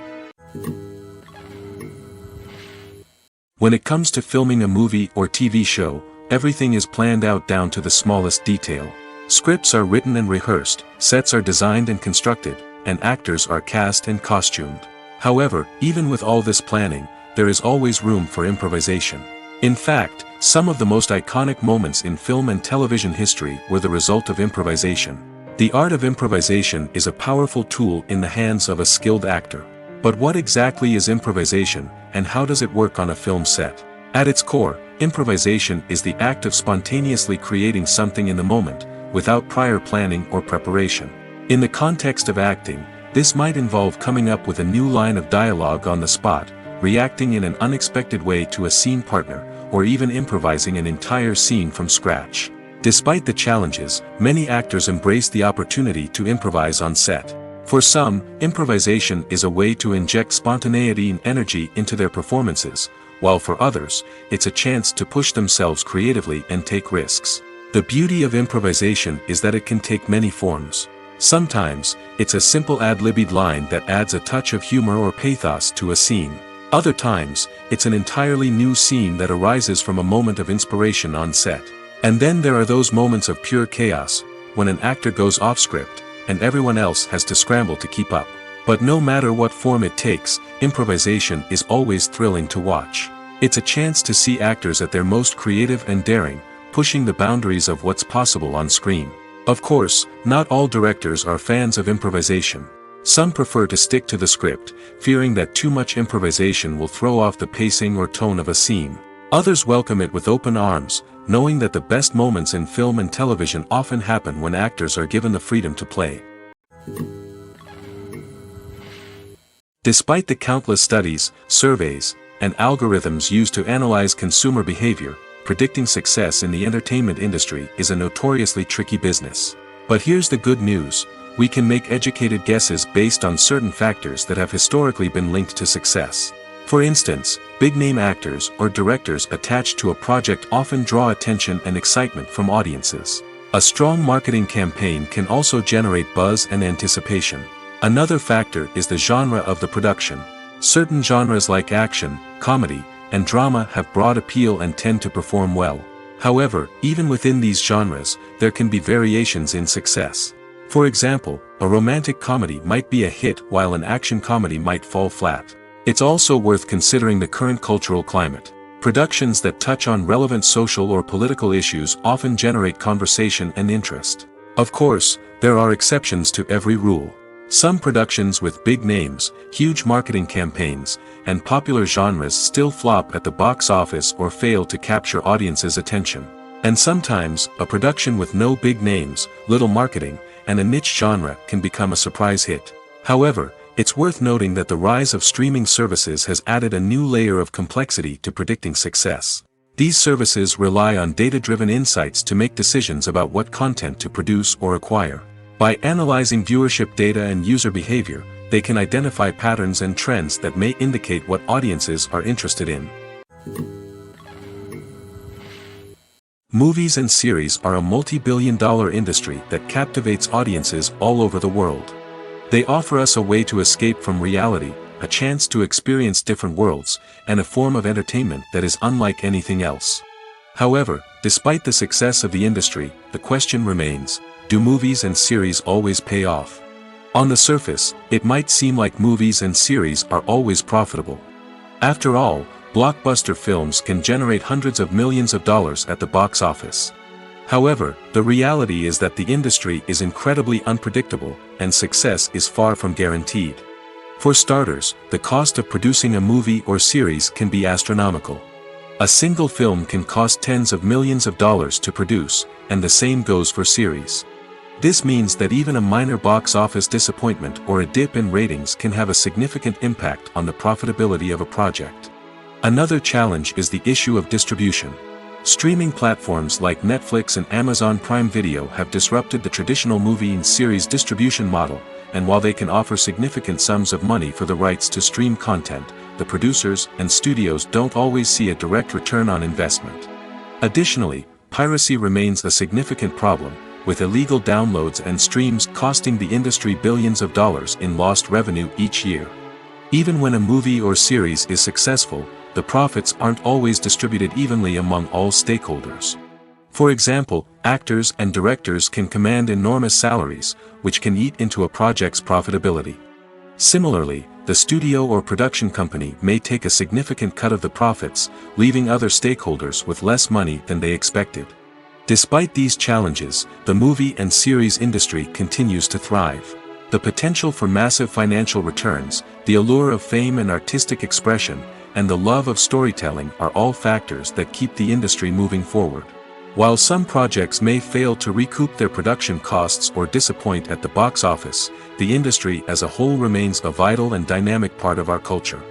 When it comes to filming a movie or TV show, everything is planned out down to the smallest detail. Scripts are written and rehearsed, sets are designed and constructed, and actors are cast and costumed. However, even with all this planning, there is always room for improvisation. In fact, some of the most iconic moments in film and television history were the result of improvisation. The art of improvisation is a powerful tool in the hands of a skilled actor. But what exactly is improvisation, and how does it work on a film set? At its core, improvisation is the act of spontaneously creating something in the moment, without prior planning or preparation. In the context of acting, this might involve coming up with a new line of dialogue on the spot, reacting in an unexpected way to a scene partner, or even improvising an entire scene from scratch. Despite the challenges, many actors embrace the opportunity to improvise on set. For some, improvisation is a way to inject spontaneity and energy into their performances, while for others, it's a chance to push themselves creatively and take risks. The beauty of improvisation is that it can take many forms. Sometimes, it's a simple ad-libbed line that adds a touch of humor or pathos to a scene. Other times, it's an entirely new scene that arises from a moment of inspiration on set. And then there are those moments of pure chaos, when an actor goes off script, and everyone else has to scramble to keep up. But no matter what form it takes, improvisation is always thrilling to watch. It's a chance to see actors at their most creative and daring, pushing the boundaries of what's possible on screen. Of course, not all directors are fans of improvisation. Some prefer to stick to the script, fearing that too much improvisation will throw off the pacing or tone of a scene. Others welcome it with open arms, knowing that the best moments in film and television often happen when actors are given the freedom to play. Despite the countless studies, surveys, and algorithms used to analyze consumer behavior, predicting success in the entertainment industry is a notoriously tricky business. But here's the good news: we can make educated guesses based on certain factors that have historically been linked to success. For instance, big-name actors or directors attached to a project often draw attention and excitement from audiences. A strong marketing campaign can also generate buzz and anticipation. Another factor is the genre of the production. Certain genres like action, comedy, and drama have broad appeal and tend to perform well. However, even within these genres, there can be variations in success. For example, a romantic comedy might be a hit while an action comedy might fall flat. It's also worth considering the current cultural climate. Productions that touch on relevant social or political issues often generate conversation and interest. Of course, there are exceptions to every rule. Some productions with big names, huge marketing campaigns, and popular genres still flop at the box office or fail to capture audiences' attention. And sometimes, a production with no big names, little marketing, and a niche genre can become a surprise hit. However, it's worth noting that the rise of streaming services has added a new layer of complexity to predicting success. These services rely on data-driven insights to make decisions about what content to produce or acquire. By analyzing viewership data and user behavior, they can identify patterns and trends that may indicate what audiences are interested in. Movies and series are a multi-billion-dollar industry that captivates audiences all over the world. They offer us a way to escape from reality, a chance to experience different worlds, and a form of entertainment that is unlike anything else. However, despite the success of the industry, the question remains, do movies and series always pay off? On the surface, it might seem like movies and series are always profitable. After all, blockbuster films can generate hundreds of millions of dollars at the box office. However, the reality is that the industry is incredibly unpredictable, and success is far from guaranteed. For starters, the cost of producing a movie or series can be astronomical. A single film can cost tens of millions of dollars to produce, and the same goes for series. This means that even a minor box office disappointment or a dip in ratings can have a significant impact on the profitability of a project. Another challenge is the issue of distribution. Streaming platforms like Netflix and Amazon Prime Video have disrupted the traditional movie and series distribution model, and while they can offer significant sums of money for the rights to stream content, the producers and studios don't always see a direct return on investment. Additionally, piracy remains a significant problem, with illegal downloads and streams costing the industry billions of dollars in lost revenue each year. Even when a movie or series is successful, the profits aren't always distributed evenly among all stakeholders. For example, actors and directors can command enormous salaries, which can eat into a project's profitability. Similarly, the studio or production company may take a significant cut of the profits, leaving other stakeholders with less money than they expected. Despite these challenges, the movie and series industry continues to thrive. The potential for massive financial returns, the allure of fame and artistic expression, and the love of storytelling are all factors that keep the industry moving forward. While some projects may fail to recoup their production costs or disappoint at the box office, the industry as a whole remains a vital and dynamic part of our culture.